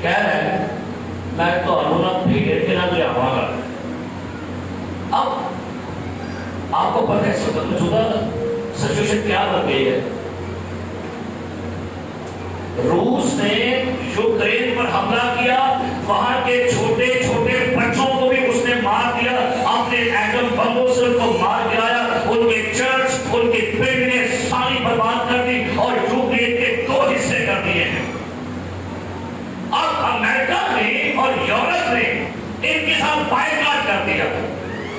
کہہ رہے ہیں میں تو انہوں بھیڑ کے نہ لے آواں گا۔ اب آپ کو پتہ ہے موجودہ سچویشن کیا بن گئی ہے؟ روس نے یوکرین پر حملہ کیا، وہاں کے چھوٹے چھوٹے بچوں کو بھی اس نے مار دیا، اپنے ایٹم بموں سے ان کو مار گرایا، ان کے چرچ، ان کی بلڈنگیں ساری برباد کر دی اور یوکرین کے 2 حصے کر دیے ہیں۔ اب امریکہ نے اور یورپ نے ان کے ساتھ بائیکاٹ کر دیا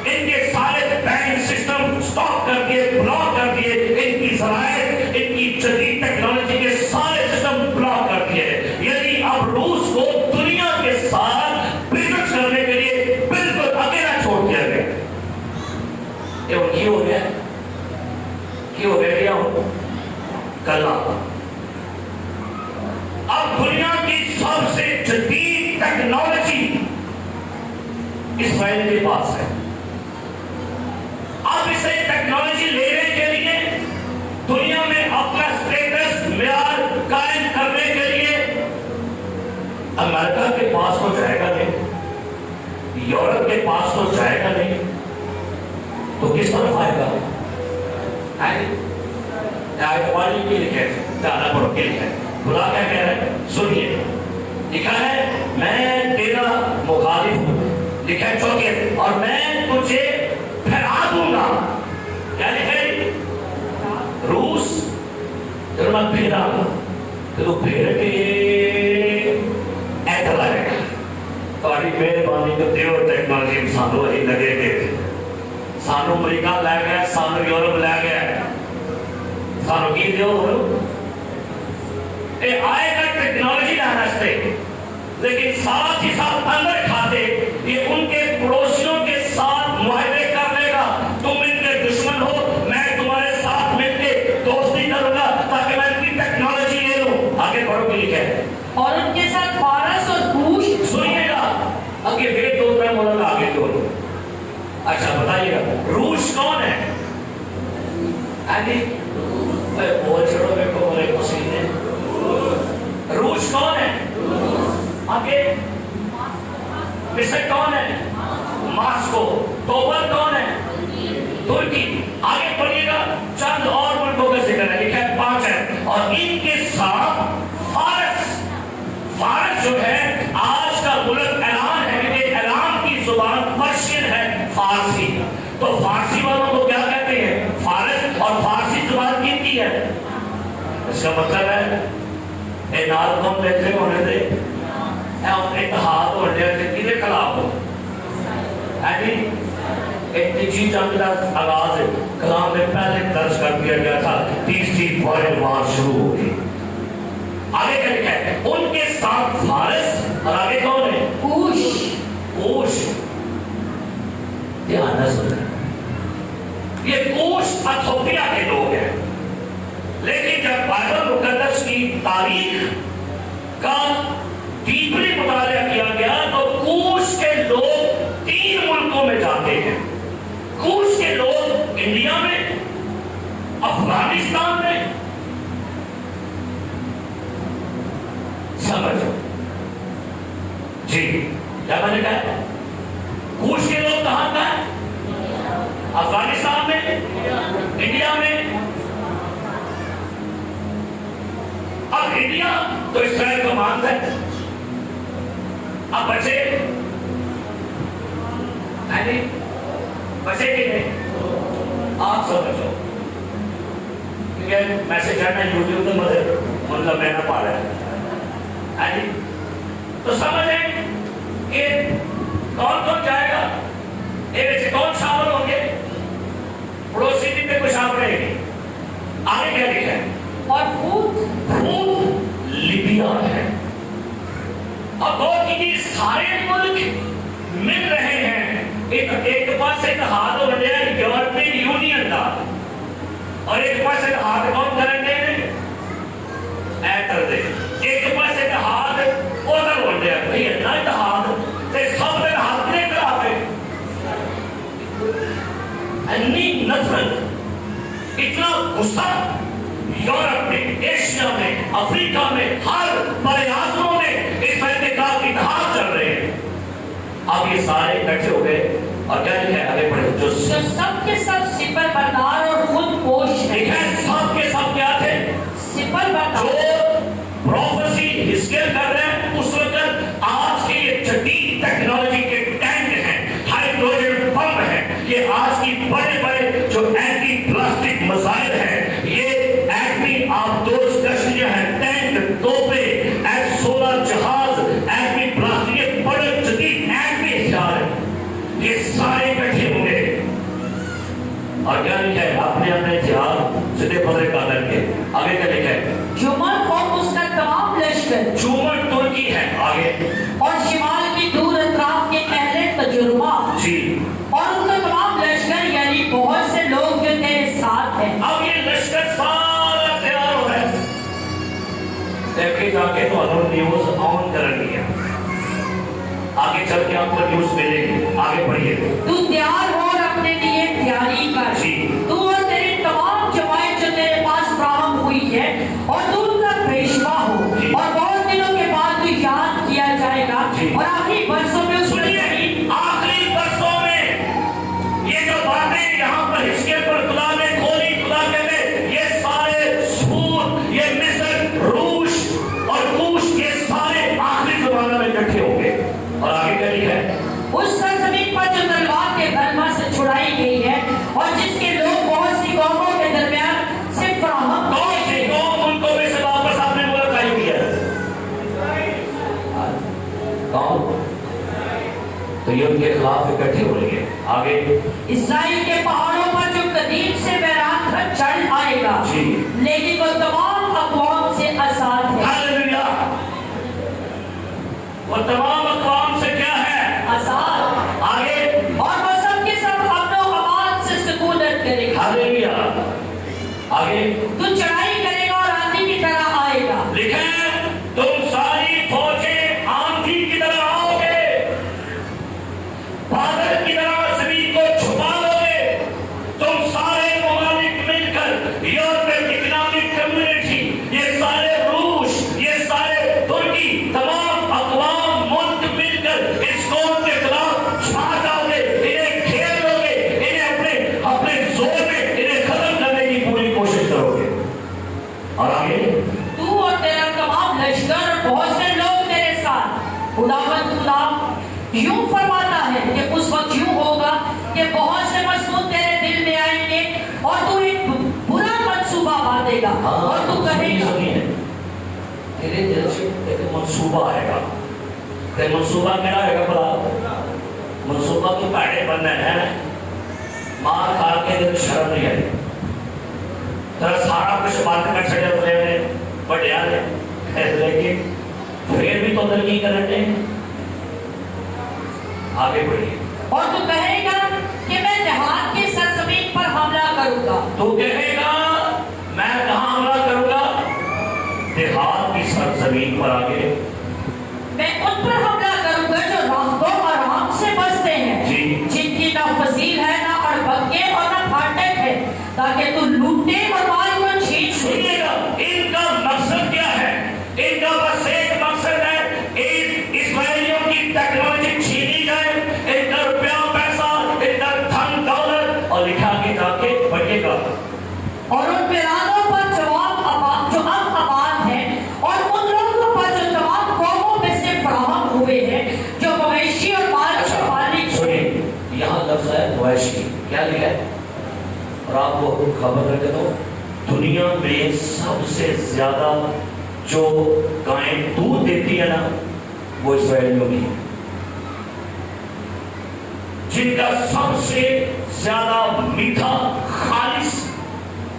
ان کے سارے بینک سسٹم سٹاپ کر دیے، بلاک کر دیے، ان کی ذرائع، ان کی جدید ٹیکنالوجی کے سارے سسٹم بلاک کر دیے. یعنی اب روس کو دنیا کے ساتھ بزنس کرنے کے لیے بالکل اکیلا چھوڑ دیا گیا. یہ کی ہو گیا، کی ہو گیا کیا ہو کلا. اب دنیا کی سب سے جدید ٹیکنالوجی اسرائیل کے پاس ہے. اب اسے ٹیکنالوجی لینے کے لیے دنیا میں اپنا سٹیٹس معیار قائم کرنے کے لیے امریکہ کے پاس تو جائے گا نہیں، یورپ کے پاس تو جائے گا نہیں، تو کس طرف آئے گا؟ پانی کے لکھے دانا پڑھو کے لکھے خدا کیا کہہ رہے ہیں سنیے. لکھا ہے میں تیرا مخالف ہوں، لکھا ہے چوکے، اور میں تجھے پھیلا دوں گا. کیا لکھا ہے؟ روس تیرے میں پھیلا گا تو پھیر کے ایسا لگے گا. تاری مہربانی کو دیو ٹیکنالوجی سانو ہی لگے گے. سانو امریکہ لے گیا، سانو یورپ لے گیا، سانو کی دیو اے آئے گا ٹیکنالوجی لانا سے، لیکن ساتھ ہی ساتھ اندر کھاتے یہ ان کے پڑوسیوں کے ساتھ معاہدے کر لے گا. تم ان کے دشمن ہو، میں تمہارے ساتھ مل کے دوستی کروں گا تاکہ میں ان کی ٹیکنالوجی لے لوں. آگے پڑھو کے لکھے اور ان کے ساتھ فارس اور کوش. سنیے گا آگے پھر دو تین بولوں گا آگے دو. اچھا بتائیے گا روس کون ہے؟ بول چھوڑو میرے کو بولے پسینے. روس کون ہے؟ آگے مصر کون ہے؟ ماسکو. توبر کون ہے؟ ترکی. آگے پڑھیے گا چند اور ملکوں کا ذکر ہے، لکھا ہے 5 ہے. اور ان کے ساتھ فارس. فارس جو ہے آج کا ملک اعلان ہے کہ اعلان کی زبان پرشین ہے، فارسی. تو فارسی والوں کو کیا کہتے ہیں؟ فارس. اور فارسی زبان کن کی ہے؟ اس کا مطلب ہے اے نال کم بیٹھے ہونے دے اتحاد ہونے دے کدے خلاف ہو. تیسری جنگ کا آغاز کلام میں پہلے درج کر دیا گیا تھا، تیسری ورلڈ وار شروع ہو گئی. آگے کیا لکھا ہے؟ ان کے ساتھ فارس. اور آگے کون ہے؟ کوش. کوش. دھیان نہ سنیں، یہ کوش ایتھوپیا کے لوگ ہیں. لیکن جب بائبل مقدس کی تاریخ کا ڈیپلی مطالعہ کیا گیا تو کوش کے لوگ 3 ملکوں میں جاتے ہیں. کوش کے لوگ انڈیا میں، افغانستان میں. سمجھو جی کیا میں نے کہا؟ کوش کے لوگ کہاں کا ہے؟ افغانستان میں، انڈیا میں. اب انڈیا تو اسرائیل کا مانتا ہے. اب بچے بچے کہ نہیں آپ سمجھو، کیونکہ میسج کرنا یوٹیوب میں مطلب میں نہ پا رہا ہے. تو سمجھیں کہ کون کون جائے گا، ایک کون شامل ہوں گے؟ پڑوسی بھی پہ کچھ شامل رہے گی. آگے کیا لکھا ہے؟ اور فوت لیبیا ہے. اب غور کیجیے سارے ملک مل رہے ہیں. ایک پاس اتحاد ہو گیا یورپین یونین کا، اور ایک پاس اتحاد کون کریں گے؟ ایتر دے. ایک پاس اتحاد ادھر ہو گیا بھائی اتنا اتحاد تے سب دن ہاتھ نے خلاف ہے. اتنی نفرت، اتنا غصہ یورپ میں، ایشیا میں، افریقہ میں، ہر بڑے اعظموں میں اس فیصلے کا اتحاد چل رہے ہیں. اب یہ سارے اکٹھے ہو گئے اور کیا لکھا ہے؟ آگے پڑھیں. جو سب کے سب سپر بردار اور خود پوش ہیں. لکھا ہے سب کے سب کیا تھے؟ سپر بردار. جو پروفیسی ہسکیل کر رہے ہیں اس وقت آج کے یہ جدید ٹیکنالوجی کے ٹینک ہیں، ہائیڈروجن پمپ ہیں. یہ آج کی بڑے بڑے جو اینٹی پلاسٹک مسائل ہیں، یہ ایٹمی آبدوز کشتیاں ہیں، ٹینک، توپیں، F-16 جہاز، ایٹمی پلاسٹک، یہ بڑے جدید اینٹی ہتھیار ہیں. یہ سارے اکٹھے ہوں گے آگے چل کے آپ کو نیوز ملے گی. آگے پڑھیے. تو تیار ہو اور اپنے لیے تیاری کر. جی. تو اور تیری تمام جماعت جو تیرے پاس فراہم ہوئی ہے اور تو ان کا پیشوا ہو. جی. اور بہت دنوں کے بعد تو یاد کیا جائے گا. جی. اور آخری برسوں میں اس سنیے، آخری برسوں میں یہ جو باتیں یہاں پر حزقیل پر خدا نے کھولی، خدا کہتے یہ سارے سور، یہ مصر، روش اور کوش، یہ سارے آخری زمانہ میں اکٹھے ہوں گے. اور آگے کیا لکھا ہے؟ اس سرزمین پر جو تلوار کے غلبہ سے چھڑائی گئی ہے اور جس کے لوگ بہت سی قوموں کے درمیان سے فراہم کون سی قوم ان کو بھی سے واپس آپ نے ملک آئی ہوئی ہے؟ کون؟ تو یہ ان کے خلاف اکٹھے ہو رہی ہے. آگے. اسرائیل کے پہاڑوں پر جو قدیم سے ویران تھا چڑھ آئے گا. جی. لیکن وہ تمام اقوام سے آزاد ہے. ہاللیلویا. وہ تمام اقوام سے کیا ہے؟ آزاد. آگے. اور وہ سب کے سب امن و امان سے سکونت کرے گا. ہاللیلویا. آگے. تو چڑھائی کرے گا اور آندھی کی طرح آئے گا. لکھیں تم ساری فوجیں آندھی کی طرح آؤ گے، بادل کی طرح زمین کو چھپا لو گے. تم سارے ممالک مل کر، یورپین اکنامک کمیونٹی، یہ سارے روس، یہ سارے ترکی، تمام اقوام ملک مل کر اس قوم کے خلاف چھا جاؤ گے، انہیں گھیر لو گے، انہیں اپنے زور میں انہیں ختم کرنے کی پوری کوشش کرو گے. اور آگے. تو اور تیرا تمام لشکر اور بہت سے لوگ تیرے ساتھ. خداوند خدا یوں فرماتا ہے کہ اس وقت یوں ہوگا کہ بہت سے مضمون تیرے دل میں آئیں گے اور تو ایک برا منصوبہ باندھے گا اور تو کہے گا. تیرے دل سے ایک منصوبہ آئے گا. تے منصوبہ کیا آئے گا بلا؟ منصوبہ تو پیڑے بننے ہیں، مار کھا کے دل شرم نہیں آئے. ترا سارا کچھ بات کر چھڑے ہوئے ہیں بڑھیا ہے، لیکن پھر بھی تو دل کی کرنے. آگے بڑھیے. اور تو کہے گا کہ میں دیہات کی سرزمین پر حملہ کروں گا. تو کہے گا میں کہاں حملہ کروں گا؟ دیہات کی سرزمین پر. آگے. میں ان پر حملہ کروں گا جو راحتوں اور آرام سے بستے ہیں، جی. جن کی نہ فصیل ہے، نہ اڑبکے اور نہ پھاٹک ہے، تاکہ تو لوٹے اور مال کو چھین. سنیے گا ان کا مقصد کیا ہے؟ ان کا بس ایک مقصد ہے، اسرائیلیوں کی ٹیکنالوجی چھینی جائے، ان کا روپیہ پیسہ، ان کا دھن دولت. اور لکھا کے جا کے پڑھیے گا. اور ان پیرانوں پر جو اب آباد ہیں اور ان لوگوں پر جو تمام قوموں میں سے فراہم ہوئے ہیں، جو مویشی اور مال کے مالک. سنیے یہاں لفظ ہے مویشی. کیا لکھا ہے؟ اور آپ کو خبر رکھ دو، دنیا میں سب سے زیادہ جو گائیں دودھ دیتی ہے نا وہ اسرائیلیوں کی ہے. جن کا سب سے زیادہ میٹھا خالص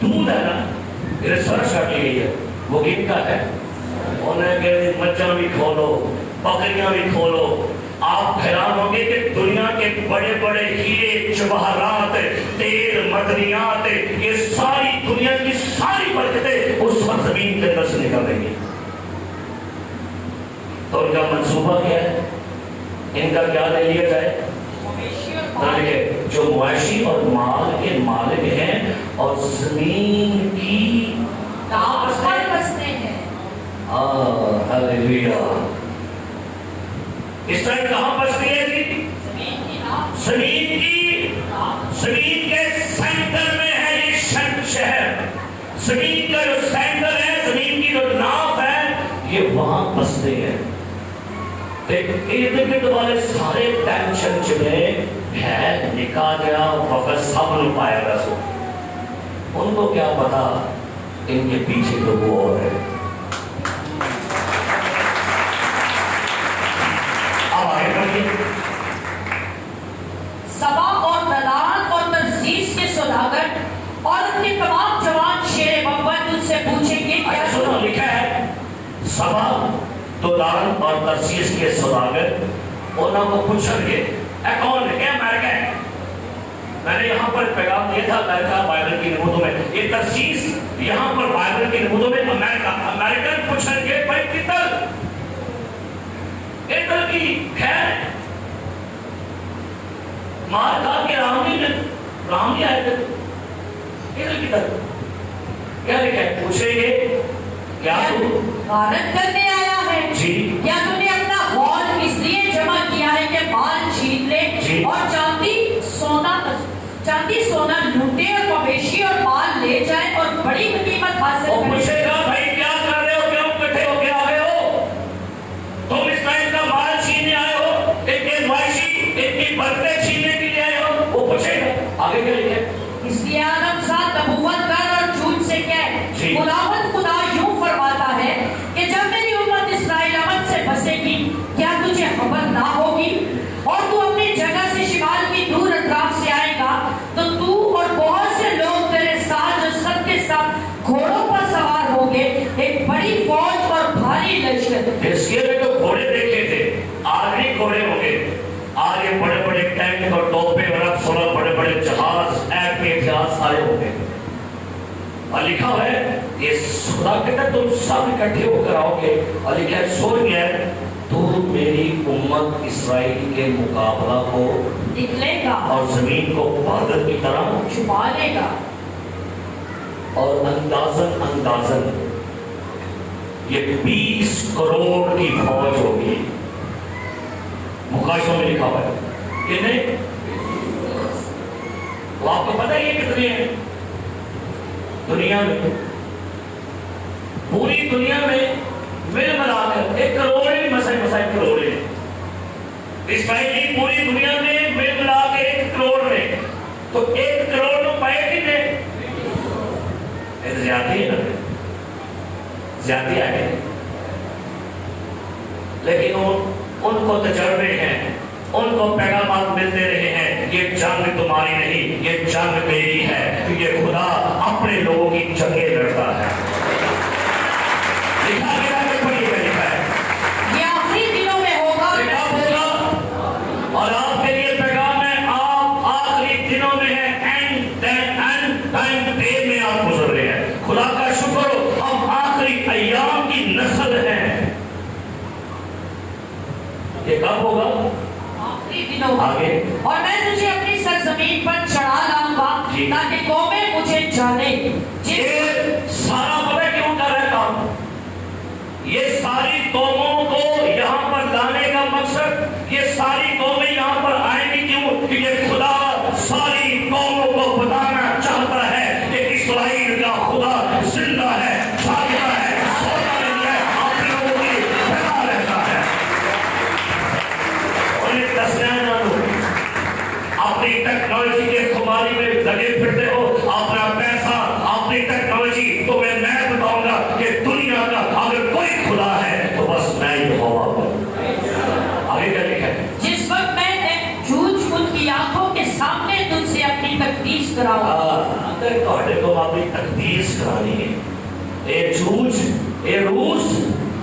دودھ ہے نا، ریسرچ کر لی گئی ہے، وہ کن کا ہے؟ انہیں کہ مچھر بھی کھولو، بکریاں بھی کھولو. آپ حیران ہوں گے کہ دنیا کے بڑے بڑے ہیرے جواہرات، تیل، معدنیات، یہ ساری دنیا کی ساری برکتیں اس سرزمین کے اندر سے نکلیں گی. تو ان کا منصوبہ کیا ہے؟ ان کا کیا لے لیا جائے؟ جو مویشی اور مال کے مالک ہیں اور زمین کی داس پر بستے ہیں. ہاللیلویا. اسرائیل کہاں بستی ہے جی؟ زمین کے سینٹر میں ہے یہ شہر. زمین کا جو سینٹر ہے، زمین کی جو ناف ہے، یہ وہاں بستے ہیں. ارد گرد والے سارے ٹینشن چلے ہے، نکاح گیا وقت سب نے پایا گا. سو ان کو کیا پتا ان کے پیچھے تو وہ اور ہے. اب آگے بڑھیے. سبا اور دلال اور ترسیس کے سوداگر اور ان کے تمام جوان شیر محمد ان سے پوچھیں گے کیا سنو، لکھا ہے سبا دلال اور ترسیس کے سوداگر انہوں کو پوچھیں گے اے کون ہے؟ امریکہ ہے. میں نے یہاں پر پیغام دیا تھا امریکہ بائبل کی نمودوں میں، یہ ترسیس یہاں پر بائبل کی نمودوں میں امریکن پوچھیں گے بھائی کتل ادھر کی خیر مار کھا کے رام نہیں آئے تھے ادھر کدھر کیا لکھا ہے پوچھیں گے کیا تو غارت کرنے آیا ہے جی کیا تم نے اپنا غول اس لیے جمع کیا ہے کہ مال چھین لے جی اور چاندی سونا لوٹے اور مویشی اور مال لے جائے اور بڑی غنیمت حاصل وہ کرے پوچھے گا بھائی کیا کر رہے ہو کیوں کٹھے ہو کیا آئے ہو تم اسرائیل کا مال چھیننے آئے ہو ان کے معاشی ان کی برکتیں چھیننے کے لیے آئے ہو وہ پوچھے گا آگے کیا لکھا ہے اس لیے آدم ساتھ نبوت کر اور جھوٹ سے کہہ جی خداوند خدا یوں فرماتا ہے کہ جب میری امت اسرائیل امن سے بسے گی کیا تجھے خبر نہ ہوگی اور تو اپنی جگہ سے شمال کی دور اطراف سے آئے گا تو اور بہت سے لوگ تیرے ساتھ جو سب کے ساتھ گھوڑوں پر سوار ہوں گے ایک بڑی فوج اور بھاری لشکر اس کے میں تو گھوڑے دیکھے تھے آج بھی گھوڑے ہوں گے آج یہ بڑے بڑے ٹینک اور ٹوپے اور اب بڑے بڑے جہاز ایپ کے جہاز سارے ہوں گے اور لکھا ہوا ہے یہ خدا کہتا ہے تم سب اکٹھے ہو کر آؤ گے اور لکھا ہے سو گیا تو میری امت اسرائیل کے مقابلہ کو نکلے گا اور زمین کو بادل کی طرح چھپا لے گا اور اندازن یہ 20 کروڑ کی فوج ہوگی مقاشوں میں لکھا ہوا ہے کتنے تو آپ کو پتہ ہے یہ کتنے ہیں دنیا میں پوری دنیا میں مل ملا کر 1 کروڑ ہی مسائل کروڑ ہیں اسرائیلی پوری دنیا میں مل ملا کے 1 کروڑ ہیں تو 1 کروڑ میں پائے کتنے زیادتی ہے نا زیادتی آگے لیکن ان کو تجربے ہیں ان کو پیغامات ملتے رہے ہیں یہ جنگ تمہاری نہیں یہ جنگ میری ہے یہ خدا اپنے لوگوں کی جنگیں لڑتا ہے لکھا گیا کہ پڑھیے گا لکھا ہے یہ آخری دنوں میں ہوگا اور آپ کے لیے پیغام ہے آپ آخری دنوں میں ہیں اینڈ ٹائم ڈے میں آپ گزر رہے ہیں خدا کا شکر ہو اب آخری ایام کی نسل ہے یہ کب ہوگا آخری دنوں آگے اور میں تجھے اپنی سرزمین پر چڑھا لاؤں گا تاکہ قومیں مجھے جانے یہ سارا پتہ کیوں کر رہا ہے کام یہ ساری قوموں کو یہاں پر لانے کا مقصد یہ ساری قومیں یہاں پر آئیں گی کیوں کہ یہ خدا ساری قوموں کو بتانا چاہتا ہے کہ اسرائیل کا خدا زندہ ہے جاگتا ہے سوتا نہیں ہے اپنے لوگوں کی بنا رہتا ہے اور یہ دسیاں اپنی ٹیکنالوجی کے خماری میں لگے پھرتے ہو اپنا پیسہ اپنی ٹیکنالوجی تو میں بتاؤں گا کہ دنیا کا اگر کوئی خدا ہے تو بس میں ہی ہوا آگے کیا لکھا ہے جس وقت میں جھوٹ ان کی آنکھوں کے سامنے تجھ سے اپنی تقدیس کراؤں اگر کوڑے کو اپنی تقدیس کرانی ہے اے جھوٹ اے روس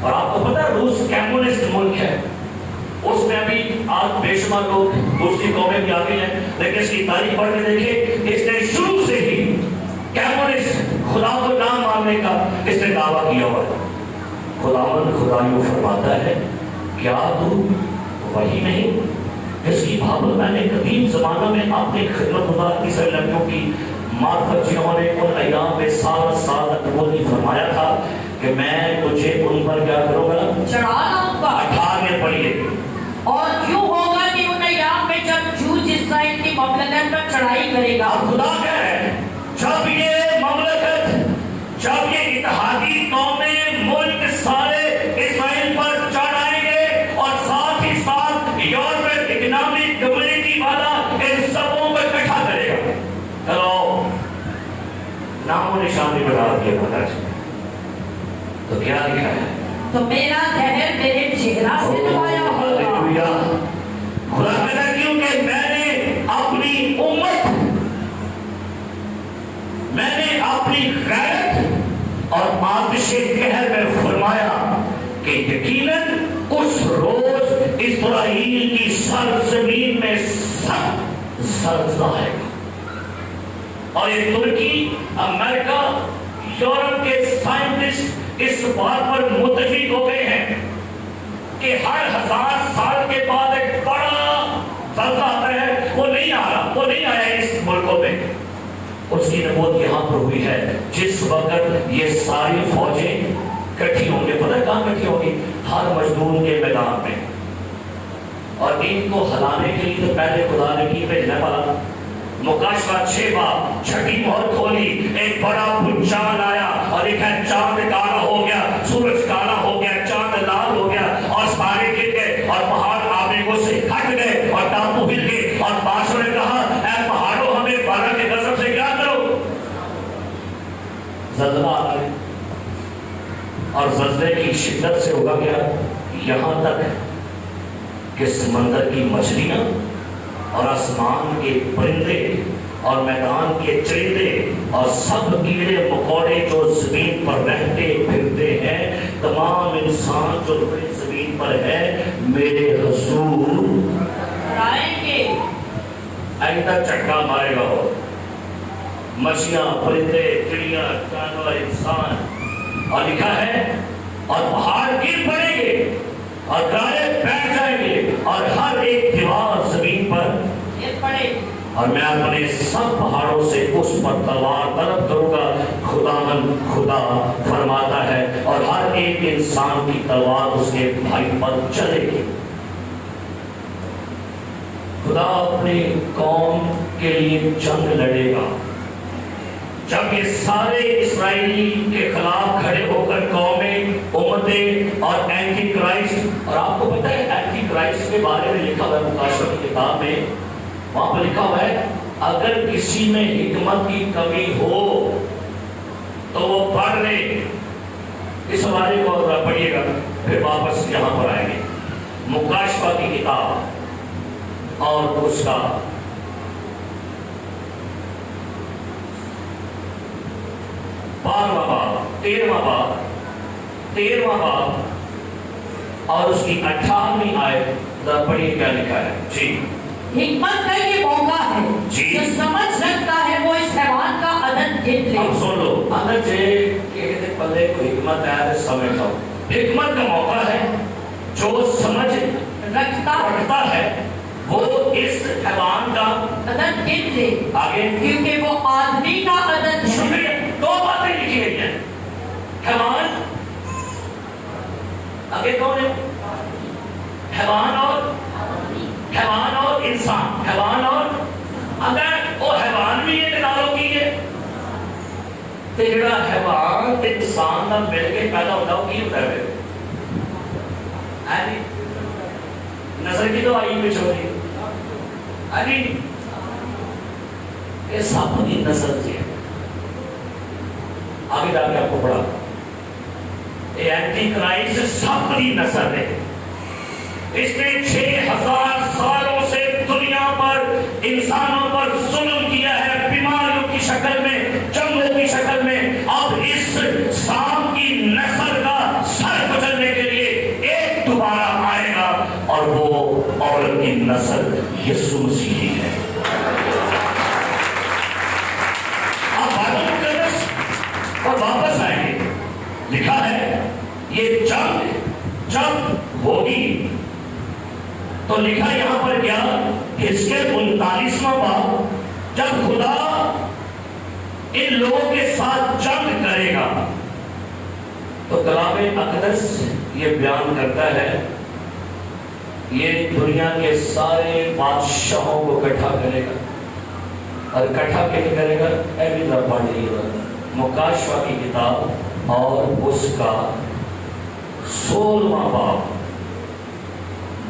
اور آپ کو پتا روس کمیونسٹ ملک ہے اس میں ابھی آج بے شمار لوگ دوسری قومیں بھی آگے ہیں لیکن اس کی تاریخ پڑھ کے دیکھیں اس نے شروع سے ہی کمیونسٹ خدا کو نہ ماننے کا اس نے دعویٰ کیا ہوا ہے خداوند خدا یوں فرماتا ہے کیا تو وہی نہیں جس کی بھابل میں نے قدیم زمانہ میں اپنے خدمت گزار کی لڑکیوں کی معرفت جنہوں نے ان ایام میں سال تک فرمایا تھا کہ میں تجھے ان پر کیا کروں گا چڑھا لاؤں گا 18 پڑھیے اور یوں ہوگا کہ ان ایام میں جب جھوٹ اسرائیل کی مملکت پر چڑھائی کرے گا خدا کہہ رہے ہیں جب یہ مملکت جب یہ اتحادی قومیں ملک سارے اسرائیل پر چڑھ آئیں گے اور ساتھ ہی ساتھ یورپ اکنامک کمیونٹی والا ان سبوں کو اکٹھا کرے گا چلو نام و نشان بھی بتا دیا پتا تو کیا لکھا ہے تو میرا دہر میرے چہرہ سے نمایا ہوگا خدا کہتا ہے کیونکہ میں نے اپنی امت میں نے اپنی غیرت اور آتش قہر میں فرمایا کہ یقیناً اس روز اسرائیل کی سرزمین میں سخت زلزلہ آئے گا اور یہ ترکی امریکہ یورپ کے سائنٹسٹ اس بات پر متفق ہو گئے ہیں کہ ہر 1000 سال کے بعد ایک بڑا زلزلہ آتا ہے وہ نہیں اس کی نبوت یہاں پر ہوئی ہے جس وقت یہ ساری فوجیں کٹھی ہوں گے. پتہ ہے کہاں کٹھی ہوں گی؟ ہر مجدور کے میدان میں. اور ان کو ہلانے کے لیے تو پہلے خدا نے کی بھیجنا پڑا. مکاشفہ 6 باب چھٹی مہر کھولی, ایک بڑا بھونچال آیا اور ایک ہے چاند کالا ہو گیا, سورج کالا ہو گیا, چاند لال ہو گیا اور ستارے گر گئے اور پہاڑ آبیگوں سے ہٹ گئے اور ٹاپو ہل گئے. اور بادشاہ نے کہا اے پہاڑوں ہمیں بارہ کے غضب سے کیا کرو. زلزلہ آئے اور زلزلے کی شدت سے ہوگا گیا یہاں تک کہ سمندر کی مچھلیاں اور آسمان کے پرندے اور میدان کے چرندے اور سب کیڑے مکوڑے جو زمین پر رہتے پھرتے ہیں, تمام انسان جو زمین پر ہے میرے حضور آئیں گے. آئندہ چٹکا مارے گا وہ مچھلیاں, پرندے, چڑیاں, جانور, انسان. اور لکھا ہے اور پہاڑ گر پڑیں گے اور گارے بیٹھ جائیں گے اور ہر ایک دیوار زمین پر گر پڑے. اور میں اپنے سب پہاڑوں سے اس پر تلوار طلب کروں گا, خدا فرماتا ہے, اور ہر ایک انسان کی تلوار اس کے بھائی پر چلے گی. خدا اپنی قوم کے لیے جنگ لڑے گا. جب یہ سارے اسرائیلی کے خلاف کھڑے ہو کر قومیں, امتیں اور اینٹی کرائسٹ, اور آپ کو پتہ ہے اینٹی کرائسٹ کے بارے میں لکھا ہوا ہے مکاشفہ کی کتاب میں, وہاں پر لکھا ہوا ہے اگر کسی میں حکمت کی کمی ہو تو وہ پڑھ لے. اس حوالے کو پڑھیے گا پھر واپس یہاں پر آئیں گے. مکاشفہ کی کتاب اور اس کا 12واں باب 13واں باب اور اس کی 18ویں آیت پڑھیے کیا لکھا ہے. جی حکمت کا یہ موقع ہے جی. جو سمجھ رکھتا ہے وہ اس حیوان کا عدد گن لے. اب سن لو, اگر جے کہتے پلے کو حکمت ہے تو سمجھ لو. حکمت کا موقع ہے جو سمجھ رکھتا ہے وہ اس حیوان کا عدد گن لے. آگے کیونکہ وہ آدمی کا عدد ہے. شکریہ. 2 باتیں لکھی گئی ہیں, حیوان آگے کون ہے؟ حیوان اور انسان. حیوان اور اگر وہ حیوان بھی یہ نالوں کی ہے تو جڑا حیوان تے انسان دا مل کے پیدا ہوتا وہ کی ہوتا ہے؟ نظر کی تو آئی پہ چھوڑی یہ سب کی نسل سے آگے جا کے آپ کو پڑھا یہ اینٹی کرائسٹ سب کی نسل ہے. اس نے 6000 سالوں سے دنیا پر انسانوں پر ظلم کیا ہے, بیماریوں کی شکل میں, جنگوں کی شکل میں. اب اس سام کی نسل کا سر کچلنے کے لیے ایک دوبارہ آئے گا اور وہ عورت کی نسل یسوع مسیح ہے. آپ بائبل مقدس اور واپس آئیں گے, لکھا ہے یہ جنگ جب ہوگی تو لکھا یہاں پر کیا, حزقیل 39واں باب, جب خدا ان لوگوں کے ساتھ جنگ کرے گا تو کلام اقدس یہ بیان کرتا ہے یہ دنیا کے سارے بادشاہوں کو اکٹھا کرے گا. اور اکٹھا کیسے کرے گا؟ ایوی طرح پڑھ لیجیے گا مکاشفہ کی کتاب اور اس کا 16واں باب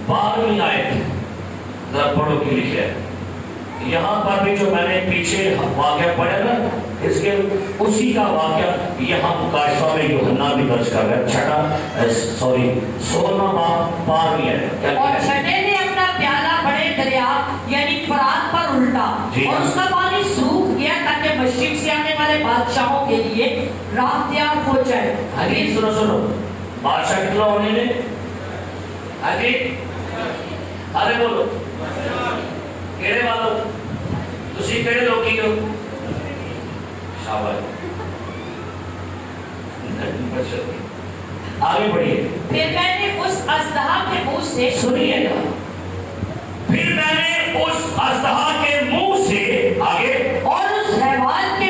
12ویں آیت ذرا پڑھو کی لکھا ہے. یہاں پر بھی جو میں نے پیچھے واقعہ پڑھا نا اس کے اسی کا واقعہ یہاں مکاشفہ میں یوحنا بھی درج کر رہا ہے. 16واں باب 12ویں آیت. اور چھٹے نے اپنا پیالہ بڑے دریا یعنی فرات پر الٹا اور اس کا پانی سوکھ گیا تاکہ مشرق سے آنے والے بادشاہوں کے لیے راہ تیار ہو جائے. حدیث سنو بادشاہ کتنا ہونے نے ارے بولو کہڑے والو تسی کہڑے لوگی ہو؟ شاباش. آگے بڑھیے. پھر میں نے اس اژدہا کے منہ سے سنیے گا. پھر میں نے اس اژدہا کے منہ سے آگے اور اس حیوان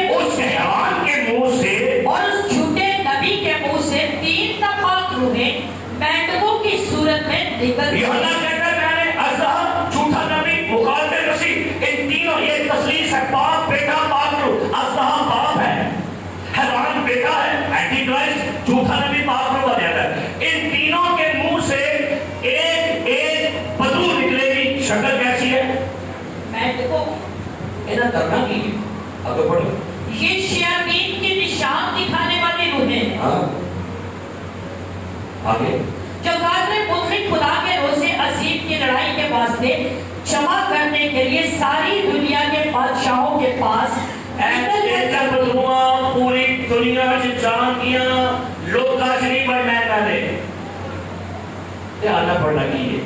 نسل کیسی ہے؟ میں دیکھو انہیں کرنا کی آگے پڑھیں. یہ شیاطین کے نشان دکھانے والی روحیں ہاں آگے جو قادر مطلق خدا کے روز عظیم کی لڑائی کے واسطے جمع کرنے کے لیے ساری دنیا کے بادشاہوں کے پاس پوری دنیا سے جان کیا لوگ کاشری پر میں نہ لے دھیان پڑھنا کیجیے.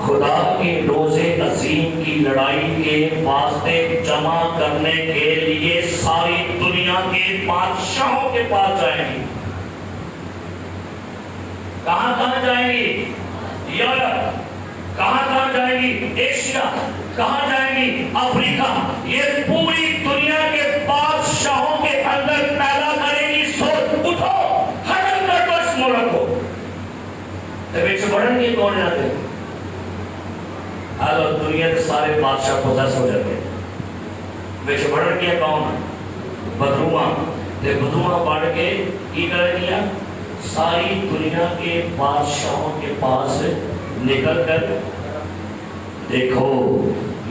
خدا کے روز عظیم کی لڑائی کے واسطے جمع کرنے کے لیے ساری دنیا کے بادشاہوں کے پاس جائیں گی. کہاں کہاں جائیں گی؟ یورپ. کہاں کہاں جائیں گی؟ ایشیا. کہاں جائیں گی؟ افریقہ. یہ پوری دنیا کے بادشاہوں کے اندر پیدا کرے گی سوچ. اٹھو ہٹل کر دو اس ملک کو. بیچ بڑھن گے کون جاتے ہیں؟ اور دنیا کے سارے بادشاہ پوزیس ہو جاتے ہیں. بیچ بڑھن کیا کون؟ بدروما. بدروما بڑھ کے کی کر دیا ساری دنیا کے بادشاہوں کے پاس نکل کر دیکھو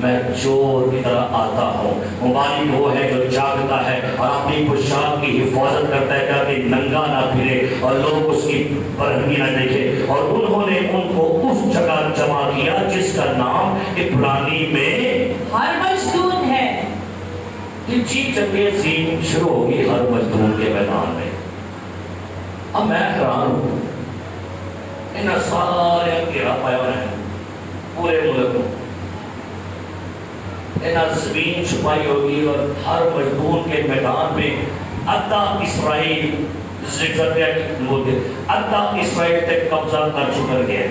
میں چور کی طرح آتا ہوں. مبارک وہ ہے جو جاگتا ہے اور اپنی پوشاک کی حفاظت کرتا ہے تاکہ ننگا نہ پھرے اور لوگ اس کی برہمی نہ دیکھے. اور انہوں نے ان کو اس جگہ جمع کیا جس کا نام عبرانی میں ہر مجدون ہے. جنگ عظیم شروع ہوگی ہر مجدون کے میدان میں. اب میں حیران ہوں انہیں سارے گھیرا پایا ہوئے ہیں پورے ملک کو. انہیں زمین چھپائی ہوگی اور ہر مجدون کے میدان میں ادا اسرائیل ادا اسرائیل تک قبضہ کر چکر گئے.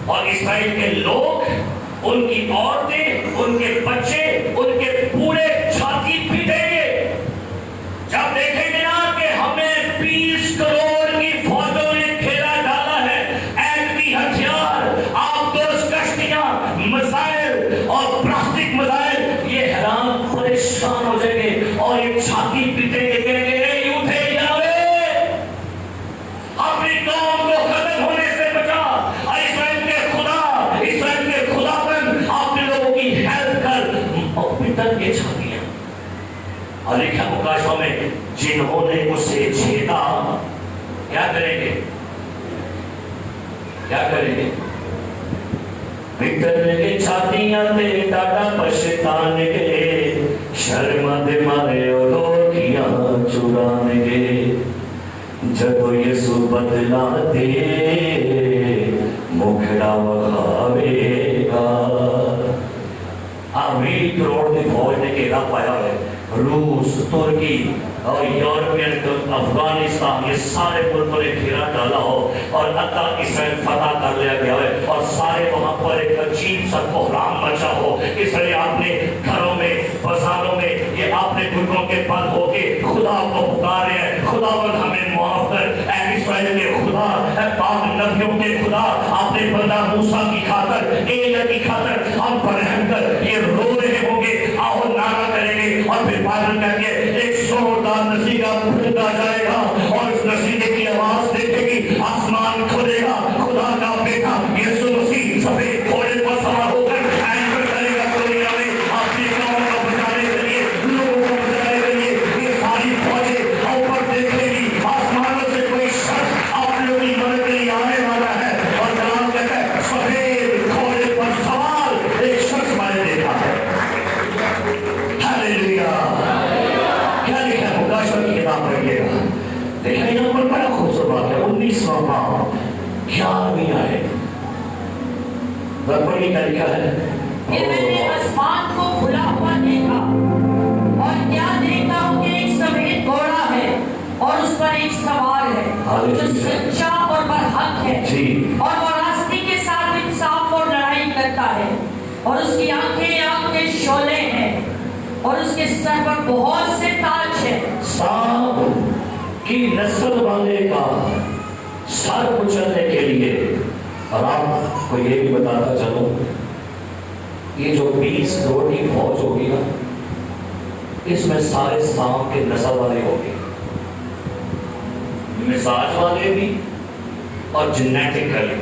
اور اسرائیل کے لوگ ان کی عورتیں ان کے بچے ان کے پورے چھاتی پیٹیں گے جب دیکھیں گے نا کہ ہمیں 20 کروڑ کی فوجوں نے گھیرا ڈالا ہے. ایٹمی ہتھیار آبدوز کشتیاں میزائل اور پلاسٹک میزائل. یہ حیران پریشان ہو جائیں گے اور یہ چھاتی پیٹیں گے کہیں گے اے یوتھے یاوے اپنی قوم کو ختم ہونے سے بچا. اسرائیل کے خدا بند اپنے لوگوں کی ہیلپ کر اور پٹن کے چھاتیاں. اور لکھا مکاشفہ میں جنہوں نے اسے چھیدا کیا کریں گے؟ کیا کریں گے؟ پٹن کے چھاتیاں دے ڈاڈا پشتان گے شرم دے مارے لوکیاں چران گے. جدو یسو بدلا دے مکھڑا وکھاوے گا. 20 کروڑ کی فوج نے گھیرا پایا ہے. روس ترکی اور یورپین افغانستان یہ سارے ملکوں نے گھیرا ڈالا ہو اور ادا اسرائیل فتح کر لیا گیا ہے اور سارے وہاں پر ایک عجیب سا بحران مچا ہو. اس لیے اپنے گھروں میں بازاروں میں یہ اپنے گھٹنوں کے بل ہو کے خدا کو پکارے ہیں خداوند ہمیں معاف کر. اے اسرائیل کے خدا اے پاک نبیوں کے خدا اپنے بندہ موسیٰ کی خاطر ایلیہ کی خاطر ہم پر رحم کر. یہ رو رہے ہوں گے آہو نعرہ کریں گے اور پھر بائبل کہتے ہیں ایک زوردار نصیحہ پھونکا جائے گا اور اس نصیحے کی آواز دیکھے گی آسمان کھلے گا. خدا کا بیٹا یسوع مسیح سفید گھوڑے پر سوار ہو کر اینکر کرے گا دنیا میں اپنی قوم کو بچانے کے لیے لوگوں کو بچانے کے لیے. یہ ساری فوجیں اوپر دیکھے گی آسمانوں سے کوئی شخص آپ لوگوں کی مدد کے لیے آنے والا ہے. اور کلام کہتا ہے سفید گھوڑے پر سوار ایک شخص میں نے دیکھا ہے. ہاللیلویا. کیا لکھا ہے مکاشفہ کی کتاب پڑھیے گا دیکھیں یہاں پر بڑا خوبصورت بات ہے. 19واں باب 11ویں آیت پڑھیے کیا لکھا ہے. پھر میں نے آسمان کو کھلا ہوا دیکھا اور کیا دیکھا ہوں کہ ایک سفید گھوڑا ہے اور اس پر ایک سوار ہے جو سچا اور برحق ہے اور وہ راستے کے ساتھ انصاف اور لڑائی کرتا ہے اور اس کی آنکھیں آگ کے شعلے ہیں اور اس کے سر پر بہت سے تاج ہیں. سانپ کی نسل والے کا سر کچلنے کے لیے. اور آپ کو یہ بھی بتاتا چلو یہ جو 20 کروڑ کی فوج ہوگی نا اس میں سارے سانپ کے نسل والے ہوگی مزاج والے بھی اور جینیٹکلی.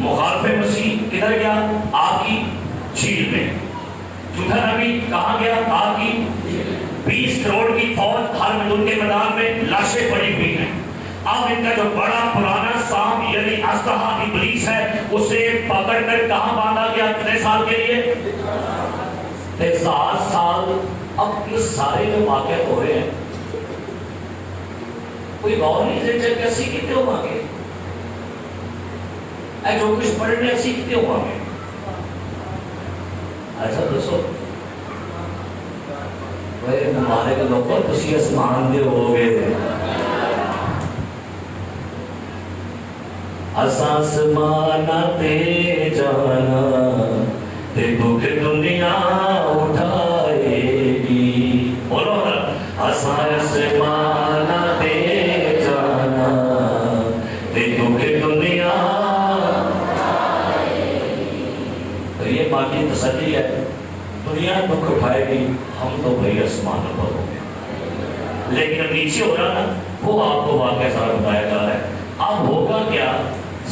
مخالف مسیح کدھر گیا؟ آگ کی جھیل میں. جھوٹا نبی کہاں گیا؟ آگ کی 20 کروڑ کی فوج ہر میدان کے میدان میں لاشیں پڑی ہوئی ہیں. اب ان کا جو بڑا پرانا سانپ یعنی اسلحہ ابلیس ہے اسے پکڑ کر کہاں باندھا گیا؟ کتنے سال کے لیے؟ 1000 سال. اب یہ سارے جو واقع ہو رہے ہیں کوئی غور نہیں سے چل کے سیکھتے ہو آگے اے جو کچھ پڑھنے سیکھتے ہو آگے ایسا دوستو وہ ہمارے کے لوگوں تسی اسمان دے ہو گئے اساس مانا تے جانا تے بھوک دنیا اٹھائے گی. بولو اساس مانا تے جانا تے بھوک دنیا اٹھائے گی. تو یہ باقی تسلی ہے دنیا دکھ اٹھائے گی ہم تو بھائی آسمان پر ہوں گے. لیکن نیچے ہو رہا نا وہ آپ کو واقعہ سارا بتایا جا رہا ہے. اب ہوگا کیا؟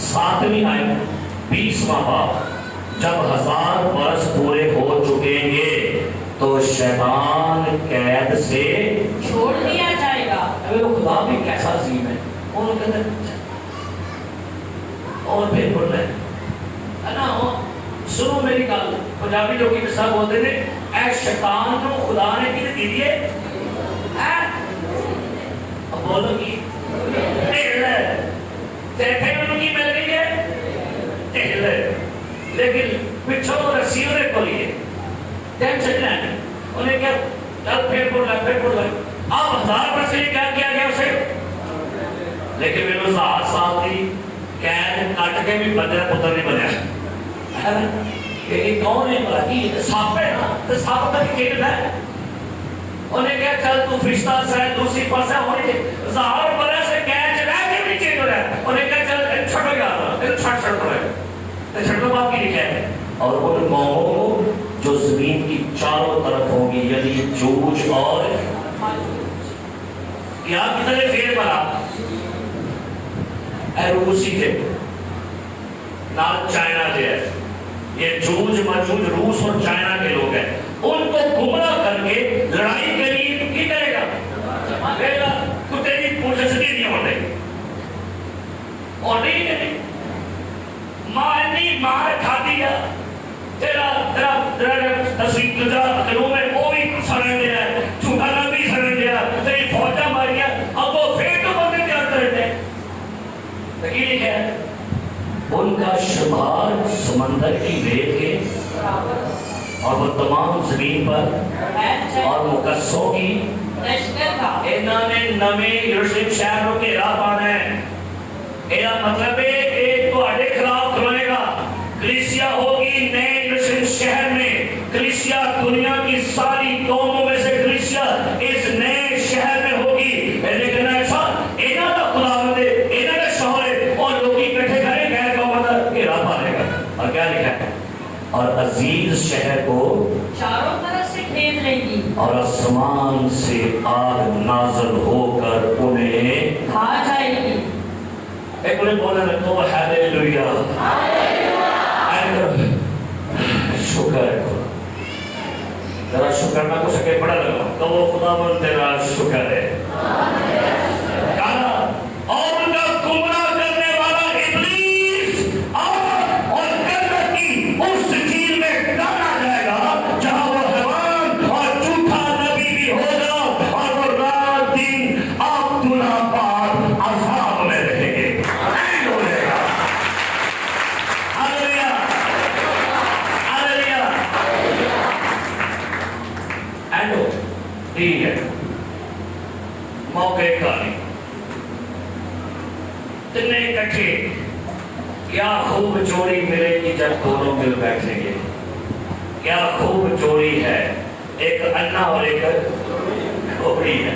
7ویں آیت 20واں باب جب 1000 برس پورے ہو چکیں گے تو شیطان قید سے چھوڑ دیا جائے گا. اگر وہ خدا بھی کیسا عظیم ہے اور کہتے ہیں اور پھر بول رہے ہیں نا سنو میری گل پنجابی لوگ کی مثال بولتے ہیں اے شیطان کو خدا نے کتنے دی دیے اب بولو کی دیکھیں انہوں کی مل گئی ہے لیکن پچھو رسیورے کو لیے ٹائم چلنا ہے انہیں کیا چل پھر بول رہا اب 1000 برس سے کیا کیا گیا اسے لیکن میں 1000 سال کی قید کٹ کے بھی بدلا پتر نہیں بنیا کہ کون ہے بلا کی سانپ ہے نا تو سانپ کا کھیل ہے انہیں کیا چل تو فرشتہ سے دوسری پاس ہے ہونے 1000 برس سے قید رہ کے بھی چیز ہو رہا ہے انہیں کیا چل چھٹو گیا پھر چھٹ رہا ہے تو چھٹو باپ کی لکھا ہے. اور ان قوموں کو جو زمین کی چاروں طرف ہوگی یعنی جوج اور کیا کتنے فیر بنا اے روسی کے نال چائنا کے ہے یہ جوج مجوج روس اور چائنا کے لوگ ہیں ان کو گمراہ کر کے لڑائی کے لیے کی کرے گا کتے کی پوچھے سے نہیں ہوتے اور نہیں کرے مار کھا دیا تیرا تصویر تجرا دلوں میں وہ بھی سڑن دیا ہے چھوٹا نہ بھی سڑن دیا تیری فوجہ ماریا اب وہ پھر تو بندے تیار کرتے ہیں لیکن یہ کیا ہے ان کا شمار سمندر کی ریت کے اور وہ تمام زمین پر اور مقصوں کی انہوں نے نویں یروشلم شہر کو گھیرا پانا ہے. یہ مطلب ہے ایک تو اڈے خلاف کھلونے گا کلیسیا ہوگی نئے یروشلم شہر میں کلیسیا دنیا کی ساری قوموں میں سے کلیسیا اس نئے شہر میں ہوگی. لیکن ایسا انہوں کا خدا دے انہوں کا شہر اور لوگ اکٹھے کریں غیر قوم کا گھیرا پانے گا. اور کیا لکھا ہے اور عزیز شہر کو چاروں طرف سے گھیر لیں گی اور آسمان سے آگ نازل ہو کر انہیں کھا جائے گی. ایک انہیں بولنے لگتا ہوں ہیلیلویا شکر ہے ذرا شکر نہ کو سکے بڑا لگا تو وہ خدا بول تیرا شکر ہے کہا اور ان کا گمراہ کرنے والا ابلیس اور گندگ کی اس جھیل میں ڈالا جائے گا جہاں وہ حیوان اور جھوٹا نبی بھی ہوگا اور وہ رات دن آپ گناہ پار عذاب میں رہیں گے. اینڈ ہو جائے گا. ہاللویا ہاللویا اینڈ ہو ٹھیک ہے موقع کا نہیں تنے اکٹھے کیا خوب جوڑی ملے گی جب دونوں مل بیٹھیں گے. کیا خوب جوڑی ہے ایک انا اور ایک کھوپڑی ہے.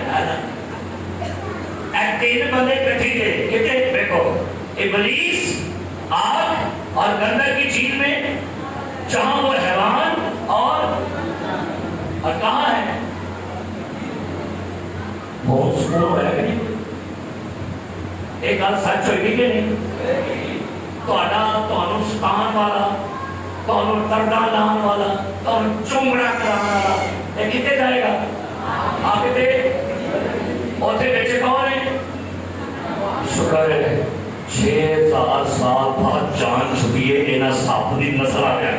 تین بندے کٹھی تھے کتنے دیکھو ابلیس آگ اور گندگ کی جھیل میں جہاں وہ حیوان اور کہاں ہے بہت سکون ہے کہ نہیں ایک بات سچ ہوئی کہ نہیں ਤੁਹਾਨੂੰ ਸਤਾਨ ਵਾਲਾ, ਤੁਹਾਨੂੰ ਤਰਦਾ ਲਾਉਣ ਵਾਲਾ, ਤੁਹਾਨੂੰ ਚੁੰਮੜਾ ਕਰਾਉਣ ਵਾਲਾ, ਇਹ ਕਿੱਥੇ ਜਾਏਗਾ? ਆ ਕਿਤੇ ਉੱਥੇ ਵਿੱਚ ਕੌਣ ਹੈ? ਸ਼ੁਕਰ ਹੈ 6000 ਸਾਲ ਬਾਅਦ ਜਾਨ ਛੁੱਟੀ ਹੈ, ਇਹਨਾਂ ਸੱਪ ਦੀ ਨਸਲ ਆ ਜਾਏ।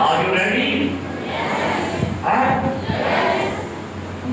Are you ready?